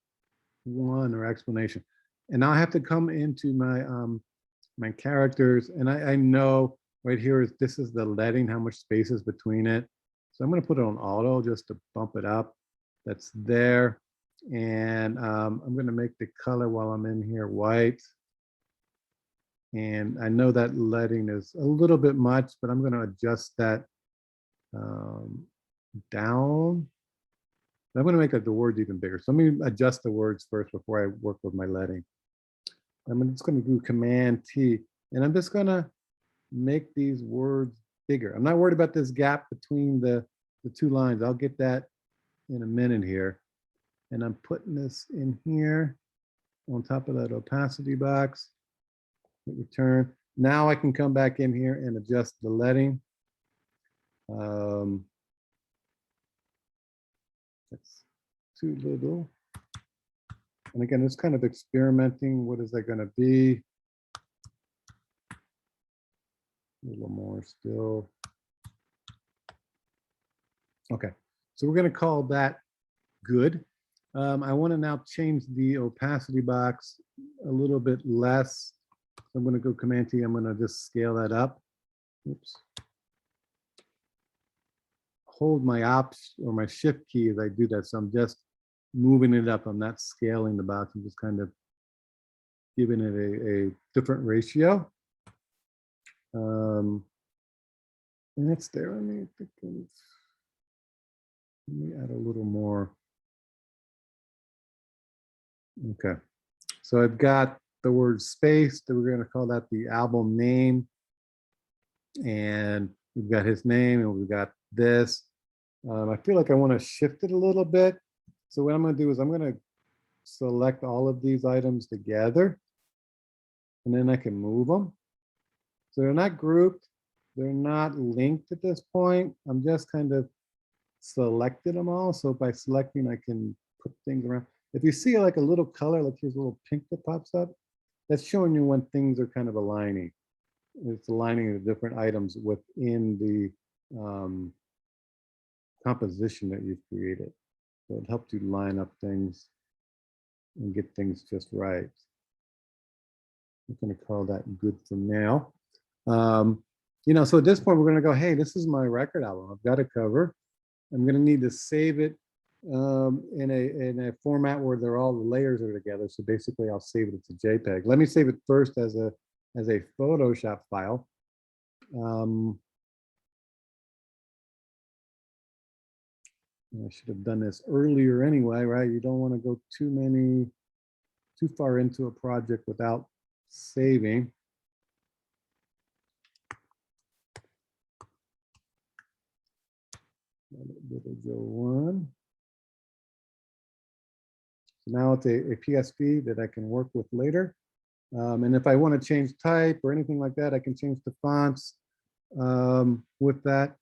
one or explanation, and now I have to come into my characters, and I know right here this is the leading, how much space is between it. So I'm going to put it on auto just to bump it up. That's there. And I'm going to make the color while I'm in here white. And I know that leading is a little bit much, but I'm going to adjust that down. I'm going to make the words even bigger. So let me adjust the words first before I work with my leading. I'm just going to do Command T, and I'm just going to make these words bigger. I'm not worried about this gap between the two lines. I'll get that in a minute here. And I'm putting this in here on top of that opacity box. Hit return. Now I can come back in here and adjust the leading. That's too little. And again, it's kind of experimenting. What is that going to be? A little more still. Okay, so we're going to call that good. I want to now change the opacity box a little bit less. So I'm going to go Command T. I'm going to just scale that up. Oops. Hold my Option or my Shift key as I do that. So I'm just moving it up. I'm not scaling the box. I'm just kind of giving it a different ratio. And it's there. Let me add a little more. Okay, so I've got the word space that we're going to call that the album name, and we've got his name, and we've got this. I feel like I want to shift it a little bit. So what I'm going to do is I'm going to select all of these items together, and then I can move them. So they're not grouped. They're not linked at this point. I'm just kind of selected them all. So by selecting, I can put things around. If you see like a little color, like here's a little pink that pops up, that's showing you when things are kind of aligning. It's aligning the different items within the composition that you've created. So it helps you line up things and get things just right. I'm going to call that good for now. You know, so at this point, we're going to go, hey, this is my record album. I've got a cover. I'm going to need to save it in a format where they're all the layers are together. So basically, I'll save it as a JPEG. Let me save it first as a Photoshop file. I should have done this earlier anyway, right? You don't want to go too far into a project without saving. One. So now it's a PSP that I can work with later. And if I want to change type or anything like that, I can change the fonts with that.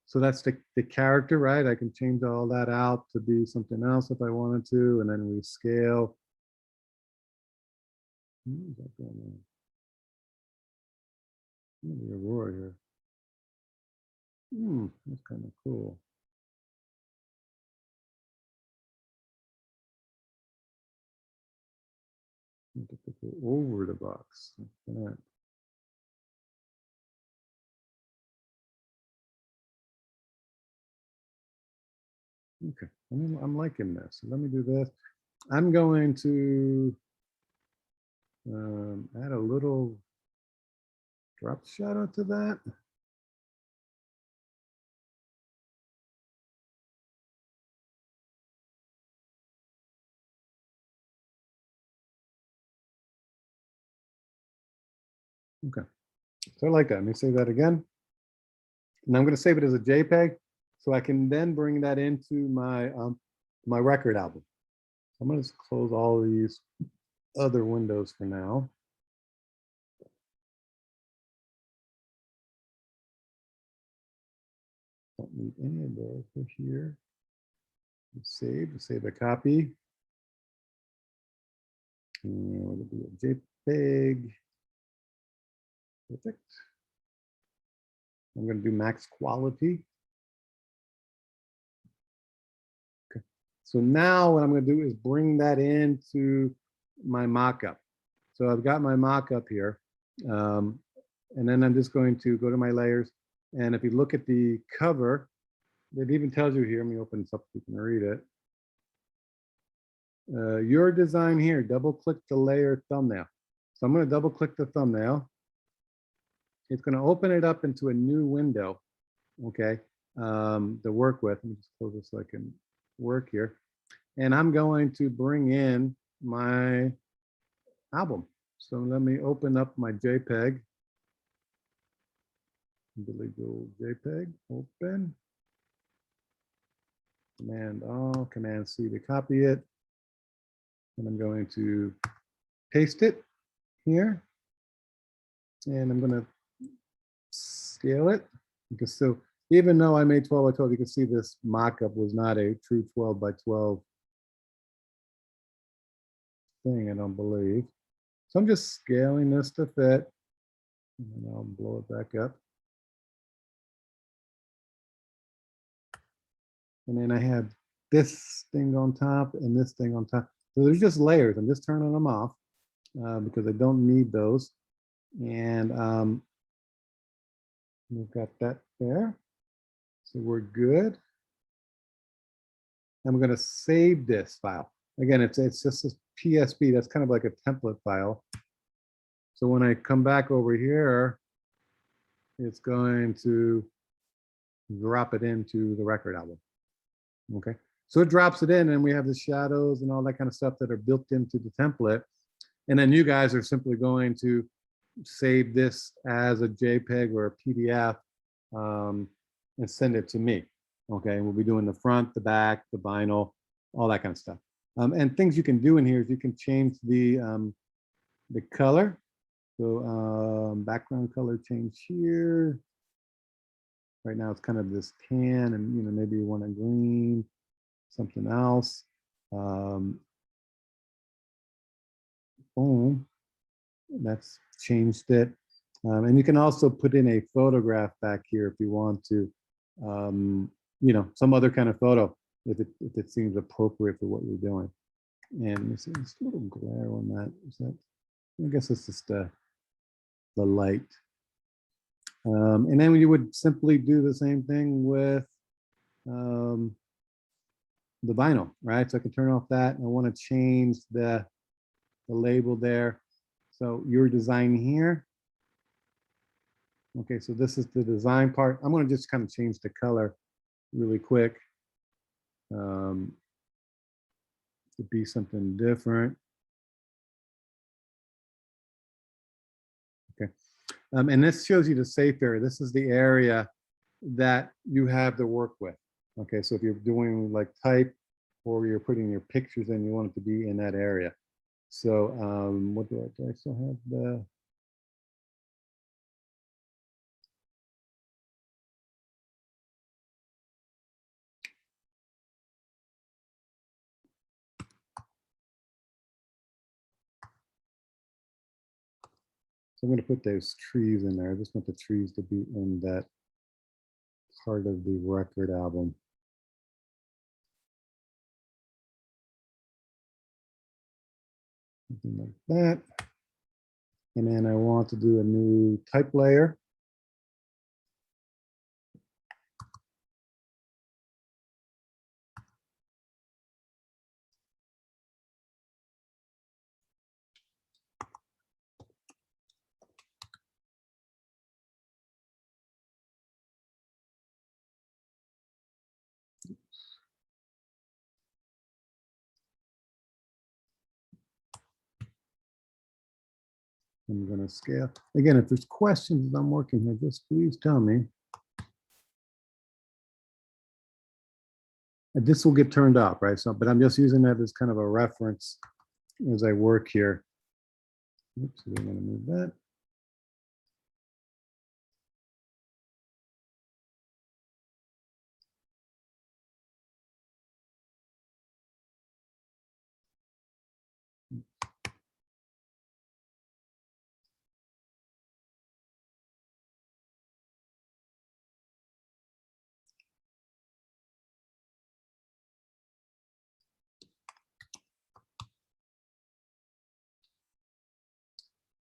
So that's the character, right? I can change all that out to be something else if I wanted to, and then rescale. What is that going on? Maybe a roar here. That's kind of cool. Over the box. Like okay, I'm liking this. So let me do this. I'm going to add a little drop shadow to that. Okay, so I like that. Let me save that again. And I'm going to save it as a JPEG, so I can then bring that into my my record album. I'm going to just close all of these other windows for now. Don't need any of those for here. Save a copy. And it'll be a JPEG. Perfect. I'm going to do max quality. Okay. So now what I'm going to do is bring that into my mockup. So I've got my mockup here. And then I'm just going to go to my layers. And if you look at the cover, it even tells you here, let me open this up so you can read it. Your design here, double click the layer thumbnail. So I'm going to double click the thumbnail. It's going to open it up into a new window, okay, to work with. Let me just close this so I can work here. And I'm going to bring in my album. So let me open up my JPEG. Delete the old JPEG, open. Command C to copy it. And I'm going to paste it here. And I'm going to scale it. Because so even though I made 12 by 12, you can see this mock-up was not a true 12 by 12 thing, I don't believe. So I'm just scaling this to fit. And I'll blow it back up. And then I have this thing on top and this thing on top. So there's just layers. I'm just turning them off because I don't need those. And we've got that there. So we're good. I'm going to save this file. Again, it's just this PSP. That's kind of like a template file. So when I come back over here, it's going to drop it into the record album. Okay, so it drops it in, and we have the shadows and all that kind of stuff that are built into the template. And then you guys are simply going to save this as a JPEG or a PDF and send it to me. Okay, we'll be doing the front, the back, the vinyl, all that kind of stuff. And things you can do in here is you can change the the color. So background color change here. Right now it's kind of this tan, and maybe you want a green, something else. Boom. That's changed it. And you can also put in a photograph back here if you want to, some other kind of photo if it seems appropriate for what you're doing. And there's a little glare on that. Is that? I guess it's just the light. And then you would simply do the same thing with the vinyl, right? So I can turn off that, and I want to change the label there. So your design here. Okay, so this is the design part. I'm going to just kind of change the color really quick to be something different. Okay, and this shows you the safe area. This is the area that you have to work with. Okay, so if you're doing like type, or you're putting your pictures in, you want it to be in that area. So what do I still have the? So I'm going to put those trees in there. I just want the trees to be in that part of the record album. Something like that. And then I want to do a new type layer. I'm going to scale. Again, if there's questions as I'm working here, just please tell me. And this will get turned off, right? So, but I'm just using that as kind of a reference as I work here. Oops, I'm going to move that.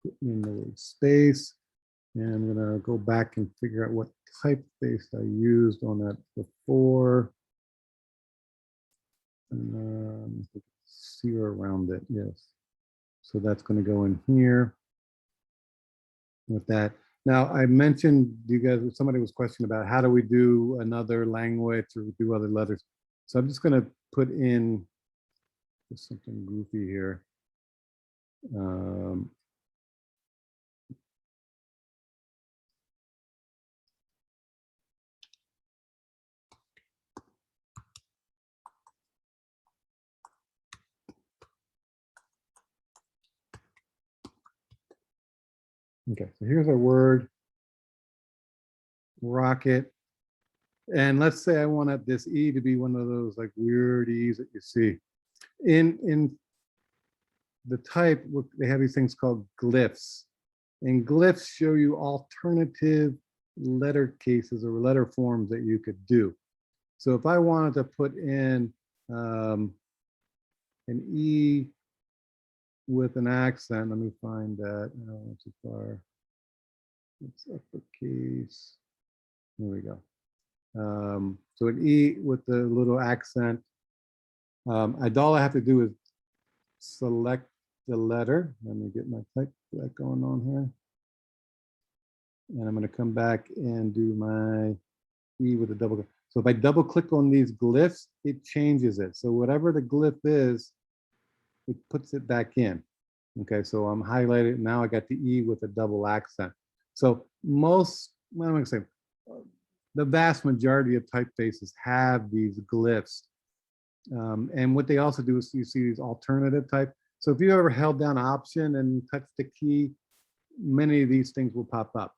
Put in the word space. And I'm going to go back and figure out what typeface I used on that before. Zero around it, yes. So that's going to go in here with that. Now, I mentioned, you guys, somebody was questioning about how do we do another language or do other letters. So I'm just going to put in just something goofy here. Okay, so here's our word, rocket. And let's say I wanted this E to be one of those like weird E's that you see. In the type, they have these things called glyphs. And glyphs show you alternative letter cases or letter forms that you could do. So if I wanted to put in an E with an accent, let me find that. Oh, too far. It's uppercase. Here we go. So an E with the little accent. All I have to do is select the letter. Let me get my type that going on here. And I'm going to come back and do my E with a double click. So if I double click on these glyphs, it changes it. So whatever the glyph is, it puts it back in. Okay, so I'm highlighted. Now I got the E with a double accent. So most, what am I going to say? The vast majority of typefaces have these glyphs. And what they also do is you see these alternative type. So if you ever held down Option and touched the key, many of these things will pop up.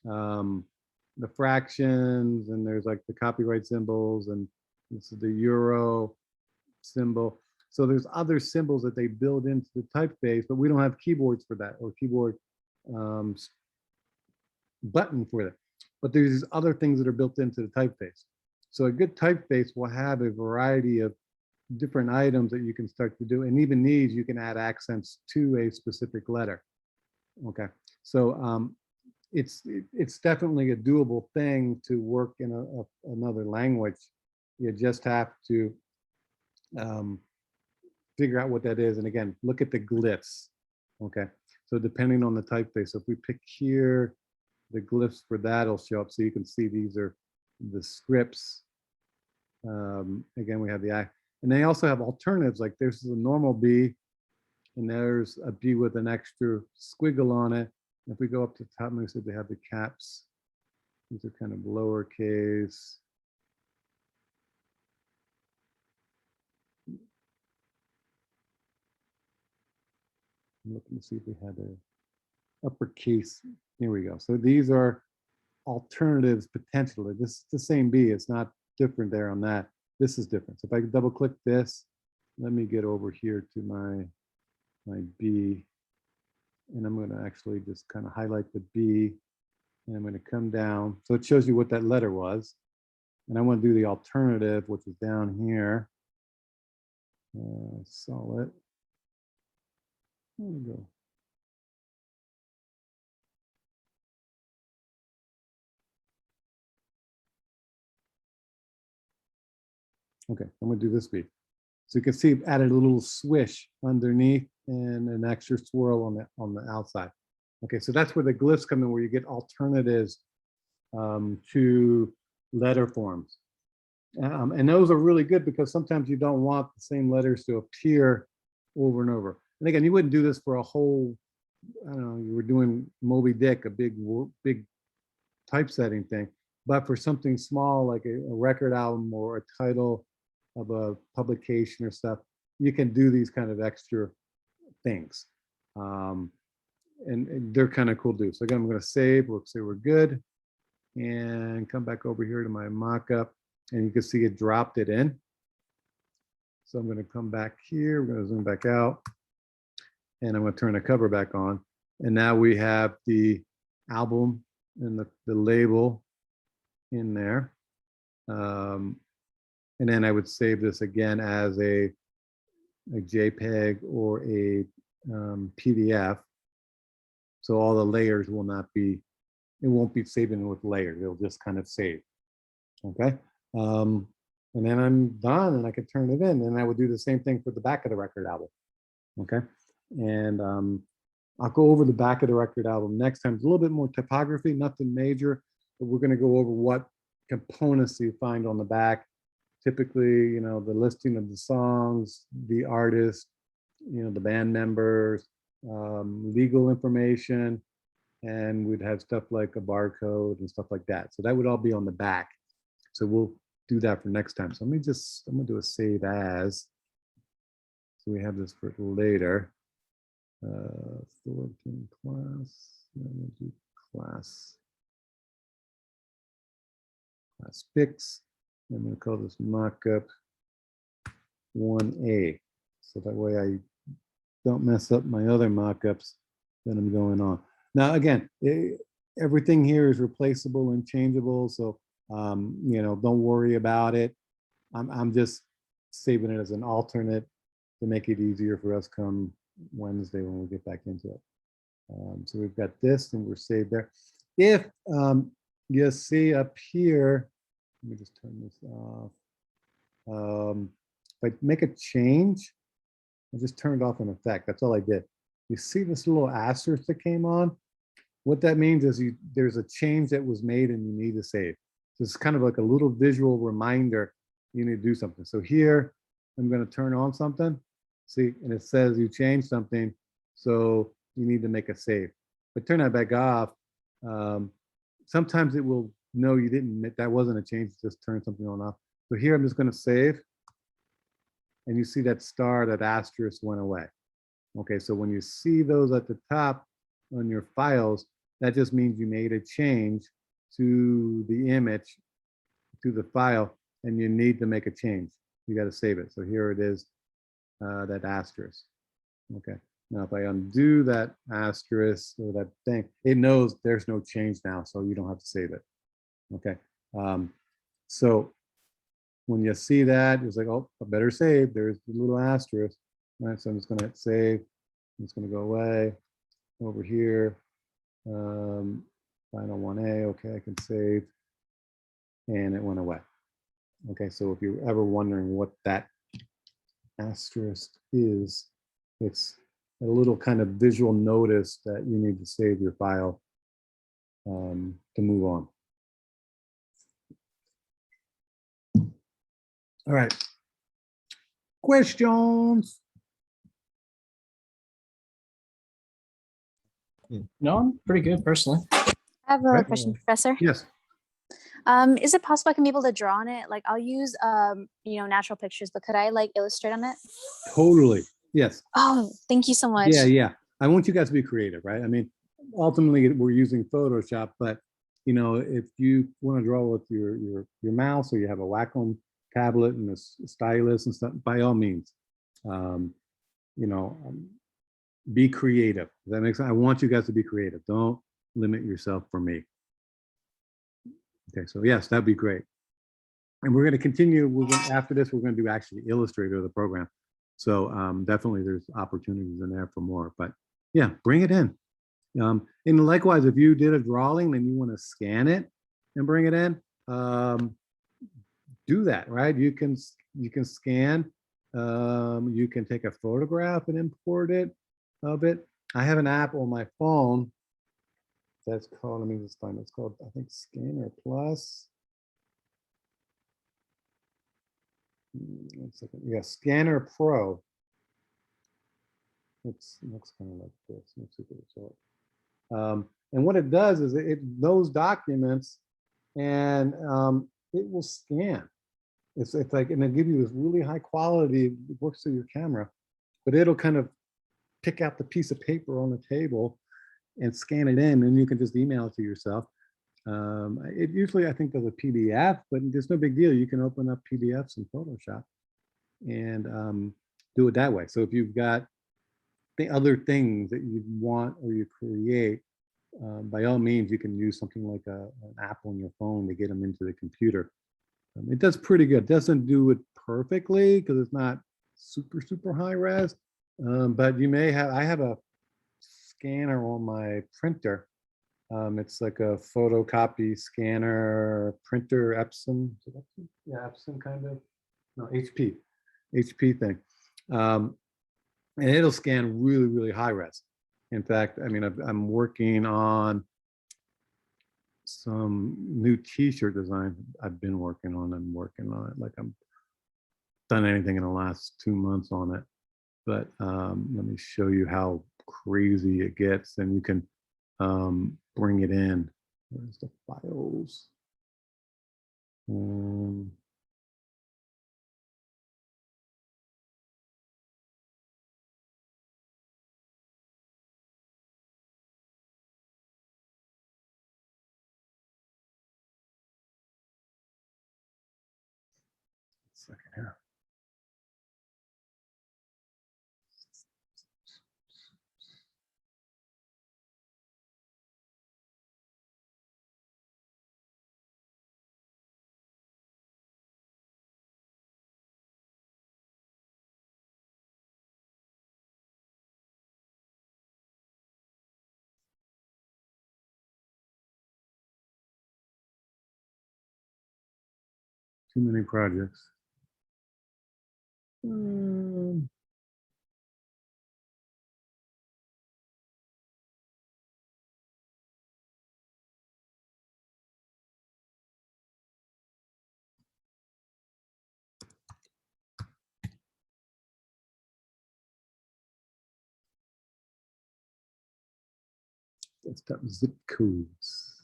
The fractions, and there's like the copyright symbols, and this is the euro symbol. So there's other symbols that they build into the typeface, but we don't have keyboards for that, or keyboard button for that. But there's these other things that are built into the typeface. So a good typeface will have a variety of different items that you can start to do. And even these, you can add accents to a specific letter. Okay, so it's definitely a doable thing to work in another language. You just have to figure out what that is. And again, look at the glyphs. Okay, so depending on the typeface, so if we pick here, the glyphs for that will show up. So you can see these are the scripts. Again, we have the act, and they also have alternatives. Like there's a normal B, and there's a B with an extra squiggle on it. If we go up to the top, we see they have the caps. These are kind of lowercase. I'm looking to see if we had a uppercase. Here we go. So these are alternatives potentially. This is the same B. It's not different there on that. This is different. So if I double click this, let me get over here to my B. And I'm going to actually just kind of highlight the B, and I'm going to come down. So it shows you what that letter was. And I want to do the alternative, which is down here. Solid. There we go. Okay, I'm going to do this B. So you can see it added a little swish underneath and an extra swirl on the outside. Okay, so that's where the glyphs come in, where you get alternatives to letter forms. And those are really good because sometimes you don't want the same letters to appear over and over. And again, you wouldn't do this for a whole, I don't know, you were doing Moby Dick, a big typesetting thing. But for something small like a record album or a title of a publication or stuff, you can do these kind of extra things. And they're kind of cool to do. So again, I'm going to save. We'll say we're good. And come back over here to my mockup. And you can see it dropped it in. So I'm going to come back here. We're going to zoom back out. And I'm going to turn the cover back on. And now we have the album and the label in there. And then I would save this again as a JPEG or a PDF. So all the layers will not be, it won't be saving with layers. It'll just kind of save. Okay. And then I'm done and I can turn it in, and I would do the same thing for the back of the record album. Okay. And I'll go over the back of the record album next time. It's a little bit more typography, nothing major, but we're going to go over what components you find on the back. Typically, you know, the listing of the songs, the artist, you know, the band members, legal information, and we'd have stuff like a barcode and stuff like that. So that would all be on the back. So we'll do that for next time. So I'm gonna do a save as. So we have this for later. Thornton class. I'm gonna do class pics. I'm going to call this mockup 1A. So that way I don't mess up my other mockups that I'm going on. Now, again, everything here is replaceable and changeable. So, you know, don't worry about it. I'm just saving it as an alternate to make it easier for us come Wednesday when we get back into it. So we've got this and we're saved there. If you see up here, let me just turn this off. If I make a change, I just turned off an effect. That's all I did. You see this little asterisk that came on? What that means is there's a change that was made and you need to save. So it's kind of like a little visual reminder you need to do something. So here, I'm going to turn on something. See, and it says you changed something. So you need to make a save. But turn that back off. Sometimes it will know you didn't, that wasn't a change, just turn something on off. So here I'm just going to save. And you see that star, that asterisk went away. Okay, so when you see those at the top on your files, that just means you made a change to the image, to the file, and you need to make a change. You got to save it. So here it is, that asterisk. Okay. Now, if I undo that asterisk or that thing, it knows there's no change now, so you don't have to save it. Okay. So when you see that, it's like, oh, I better save. There's the little asterisk. All right. So I'm just going to hit save. It's going to go away over here. Final 1A. Okay, I can save. And it went away. Okay. So if you're ever wondering what that asterisk is, it's a little kind of visual notice that you need to save your file to move on. All right. Questions? No, I'm pretty good personally. I have a Right. question, Professor. Yes. Is it possible I can be able to draw on it? Like I'll use natural pictures, but could I like illustrate on it? Totally. Yes. Oh, thank you so much. Yeah, yeah. I want you guys to be creative, right? I mean, ultimately we're using Photoshop, but you know, if you want to draw with your mouse, or you have a Wacom tablet and a stylus and stuff, by all means, you know, be creative. Does that make sense? I want you guys to be creative. Don't limit yourself for me. Okay, so yes, that'd be great. And we're going to continue. After this, we're going to do actually Illustrator, the program. So definitely there's opportunities in there for more. But yeah, bring it in. And likewise, if you did a drawing and you want to scan it and bring it in, do that, right? You can scan. You can take a photograph and import it of it. I have an app on my phone that's called, let me just find it. It's called, I think, Scanner Plus. One second. Yeah, Scanner Pro. It looks kind of like this. Let's see if it'll show it. And what it does is it knows documents, and it will scan. It's like, and it'll give you this really high quality. It works through your camera, but it'll kind of pick out the piece of paper on the table and scan it in, and you can just email it to yourself. It usually, I think, does a PDF, but there's no big deal. You can open up PDFs in Photoshop and do it that way. So if you've got the other things that you want or you create, by all means, you can use something like an app on your phone to get them into the computer. It does pretty good. It doesn't do it perfectly because it's not super high res, but you may have, I have a scanner on my printer. It's like a photocopy scanner printer, Epson. Yeah, Epson kind of. No, HP thing. And it'll scan really high res. In fact, I mean, I'm working on some new t-shirt design. I've been working on it. Like I'm done anything in the last 2 months on it. But let me show you how crazy it gets, and you can bring it in. Where's the files? Second here. Too many projects. Let's start with zip codes.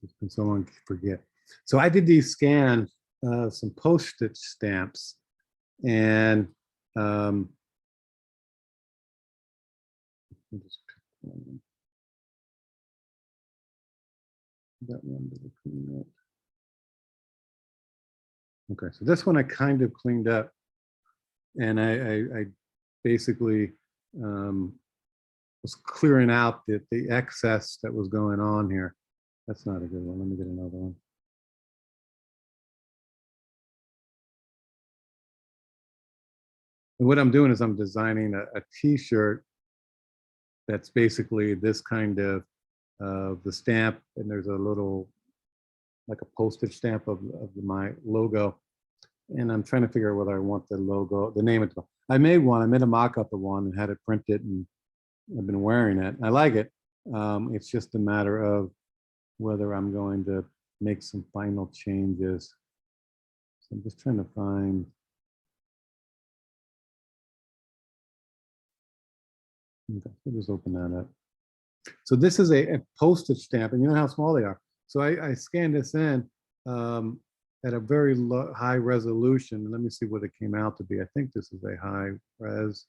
It's been so long, I forget. So I did these scans, some postage stamps, and let me just pick one. That one that I cleaned up. Okay, so this one I kind of cleaned up, and I basically was clearing out the excess that was going on here. That's not a good one. Let me get another one. And what I'm doing is I'm designing a t-shirt that's basically this kind of the stamp, and there's a little like a postage stamp of my logo. And I'm trying to figure out whether I want the logo, the name of it. I made a mock-up of one and had it printed, and I've been wearing it. I like it. It's just a matter of whether I'm going to make some final changes. So I'm just trying to find. Okay, we'll just open that up. So this is a postage stamp, and you know how small they are. So I scanned this in at a very high resolution. Let me see what it came out to be. I think this is a high res,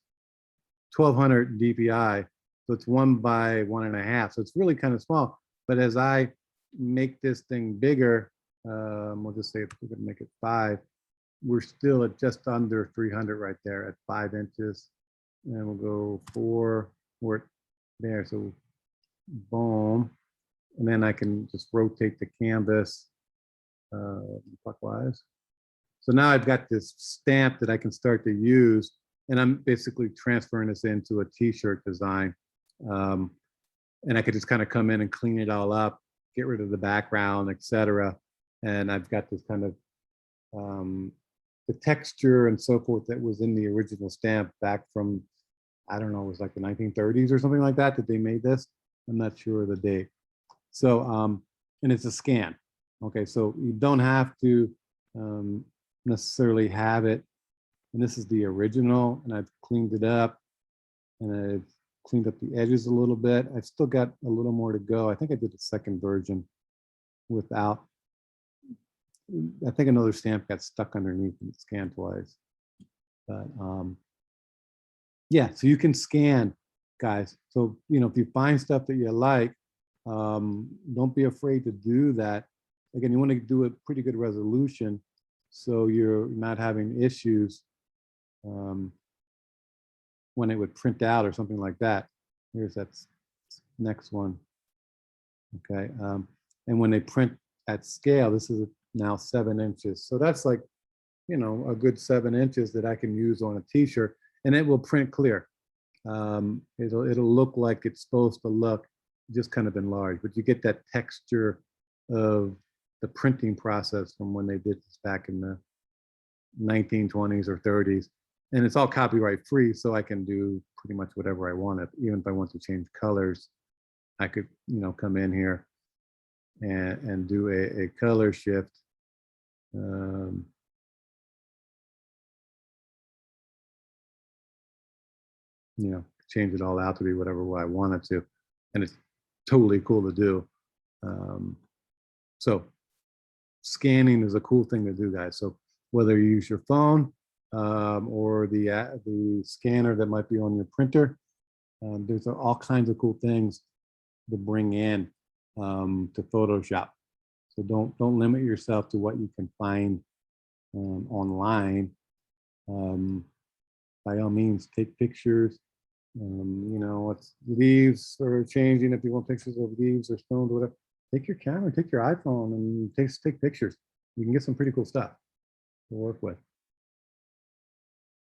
1200 dpi. So it's 1 by 1.5. So it's really kind of small. But as I make this thing bigger, we'll just say we're going to make it 5. We're still at just under 300 right there at 5 inches. And we'll go 4, we're there. So boom. And then I can just rotate the canvas clockwise. So now I've got this stamp that I can start to use, and I'm basically transferring this into a t-shirt design. And I could just kind of come in and clean it all up, get rid of the background, etc. And I've got this kind of the texture and so forth that was in the original stamp back from, I don't know, it was like the 1930s or something like that they made this. I'm not sure of the date. So, and it's a scan. Okay, so you don't have to necessarily have it. And this is the original, and I've cleaned it up, and I've cleaned up the edges a little bit. I've still got a little more to go. I think I did the second version without, I think another stamp got stuck underneath and scanned twice. But yeah, so you can scan, guys. So, you know, if you find stuff that you like, don't be afraid to do that. Again, you want to do a pretty good resolution so you're not having issues when it would print out or something like that. Here's that next one. Okay, and when they print at scale, this is now 7 inches. So that's like, you know, a good 7 inches that I can use on a t-shirt, and it will print clear. It'll look like it's supposed to look, just kind of enlarged, but you get that texture of the printing process from when they did this back in the 1920s or 30s. And it's all copyright free, so I can do pretty much whatever I want. Even if I want to change colors, I could, you know, come in here and do a color shift. You know, change it all out to be whatever I wanted to. And it's totally cool to do. So scanning is a cool thing to do, guys. So whether you use your phone or the scanner that might be on your printer, there's all kinds of cool things to bring in to Photoshop. So don't limit yourself to what you can find online. By all means, take pictures. You know, it's leaves are changing. If you want pictures of leaves or stones or whatever, take your camera, take your iPhone, and take pictures. You can get some pretty cool stuff to work with.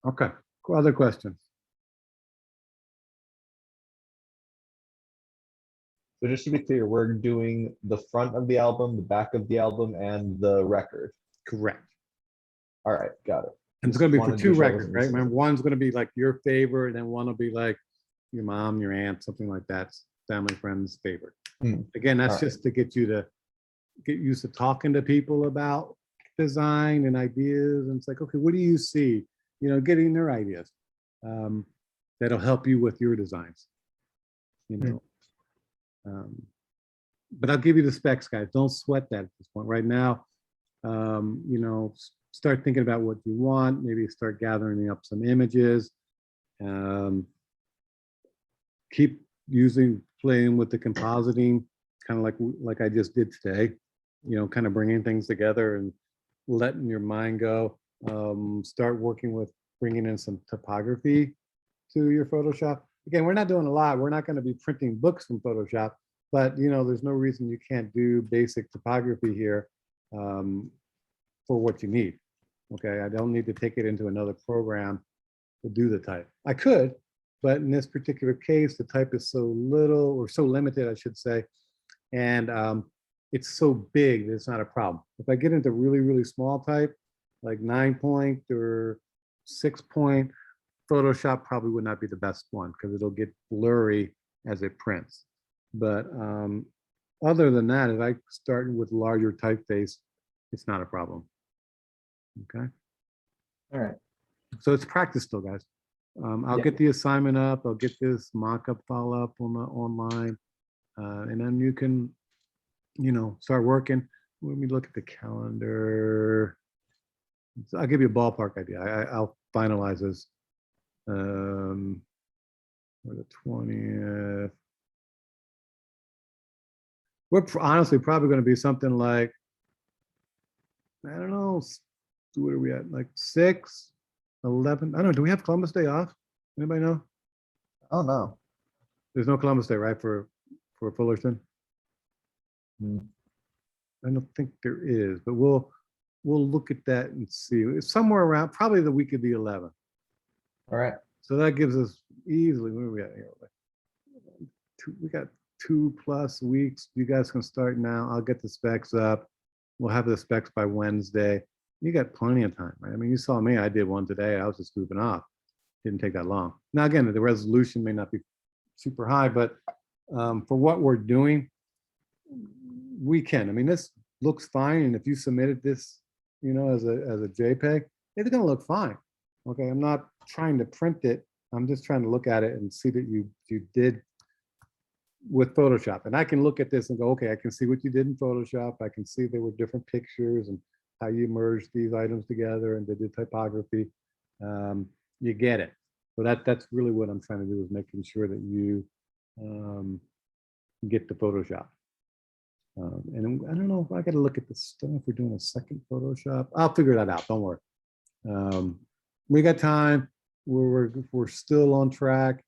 Okay, other questions? So just to be clear, we're doing the front of the album, the back of the album, and the record. Correct. All right, got it. And it's going to be for Wanted to 2 make sure I records, wasn't right? missing Remember, one's going to be like your favorite, and then one will be like your mom, your aunt, something like that, family, friends' favorite. Again, that's All right. just to get you to get used to talking to people about design and ideas. And it's like, okay, what do you see? You know, getting their ideas. That'll help you with your designs. You know. but I'll give you the specs, guys. Don't sweat that at this point. Right now, you know, start thinking about what you want. Maybe start gathering up some images. Keep playing with the compositing, kind of like I just did today. You know, kind of bringing things together and letting your mind go. Start working with bringing in some topography to your Photoshop. Again, we're not doing a lot. We're not going to be printing books from Photoshop, but you know, there's no reason you can't do basic topography here for what you need. Okay, I don't need to take it into another program to do the type. I could, but in this particular case, the type is so little or so limited, I should say, and it's so big that it's not a problem. If I get into really, really small type, like 9-point or 6-point, Photoshop probably would not be the best one because it'll get blurry as it prints. But other than that, if I start with larger typeface, it's not a problem. Okay. All right. So it's practice still, guys. I'll Yeah. get the assignment up. I'll get this mock-up file up online, and then you can, you know, start working. Let me look at the calendar. So I'll give you a ballpark idea. I'll finalize this. For the 20th. We're honestly probably going to be something like, I don't know, what are we at? Like 6, 11. I don't know. Do we have Columbus Day off? Anybody know? Oh no. There's no Columbus Day, right, for Fullerton? I don't think there is, but we'll look at that and see. It's somewhere around probably the week of the 11th. All right. So that gives us easily, what are we at here? We got 2+ weeks. You guys can start now. I'll get the specs up. We'll have the specs by Wednesday. You got plenty of time, right? I mean, you saw me. I did one today. I was just goofing off. Didn't take that long. Now, again, the resolution may not be super high, but for what we're doing, we can. I mean, this looks fine. And if you submitted this, you know, as a JPEG, it's going to look fine. Okay, I'm not trying to print it. I'm just trying to look at it and see that you did with Photoshop. And I can look at this and go, okay, I can see what you did in Photoshop. I can see there were different pictures and how you merged these items together and did the typography. You get it. So that's really what I'm trying to do, is making sure that you get the Photoshop. And I don't know if I got to look at the stuff. If we're doing a second Photoshop, I'll figure that out. Don't worry. We got time. We're still on track.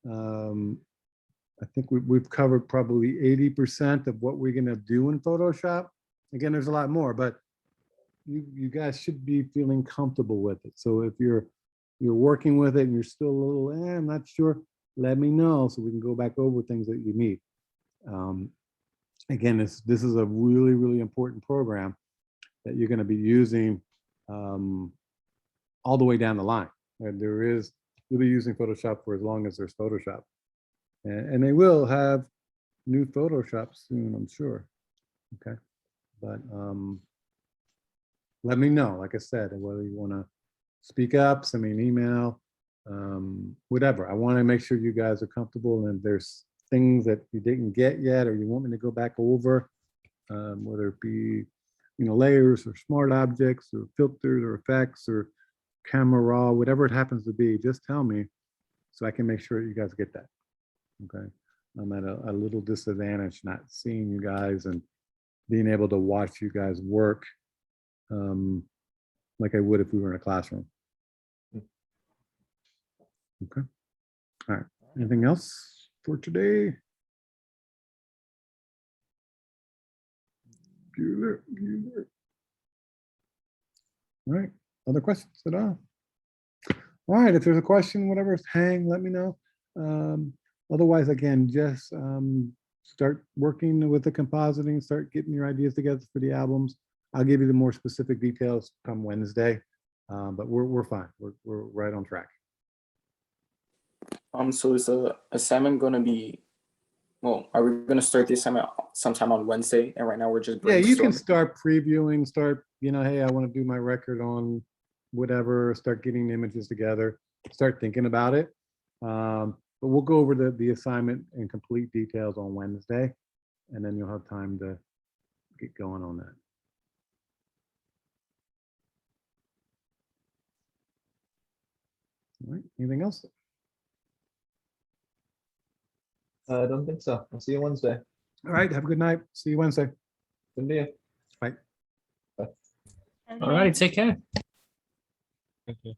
I think we've covered probably 80% of what we're gonna do in Photoshop. Again, there's a lot more, but you guys should be feeling comfortable with it. So if you're working with it and you're still a little, I'm not sure, let me know so we can go back over things that you need. Again, this is a really, really important program that you're gonna be using all the way down the line. And you'll be using Photoshop for as long as there's Photoshop. And they will have new Photoshop soon, I'm sure. Okay, but let me know, like I said, whether you want to speak up, send me an email, whatever. I want to make sure you guys are comfortable, and if there's things that you didn't get yet or you want me to go back over, whether it be, you know, layers or smart objects or filters or effects or camera raw, whatever it happens to be, just tell me so I can make sure you guys get that. Okay, I'm at a little disadvantage not seeing you guys and being able to watch you guys work like I would if we were in a classroom. Okay, all right, anything else for today? Bueller. All right, other questions at all? All right, if there's a question, whatever, hang, let me know. Otherwise, again, just start working with the compositing, start getting your ideas together for the albums. I'll give you the more specific details come Wednesday, but we're fine. We're right on track. So is the assignment going to be, well, are we going to start the assignment sometime on Wednesday? And right now we're just Yeah, you can brainstorming? start previewing, you know, hey, I want to do my record on whatever, start getting images together, start thinking about it. But we'll go over the assignment in complete details on Wednesday. and then you'll have time to get going on that. All right, anything else? I don't think so. I'll see you Wednesday. All right, have a good night. See you Wednesday. Good to you. Bye. All right, take care. Thank you.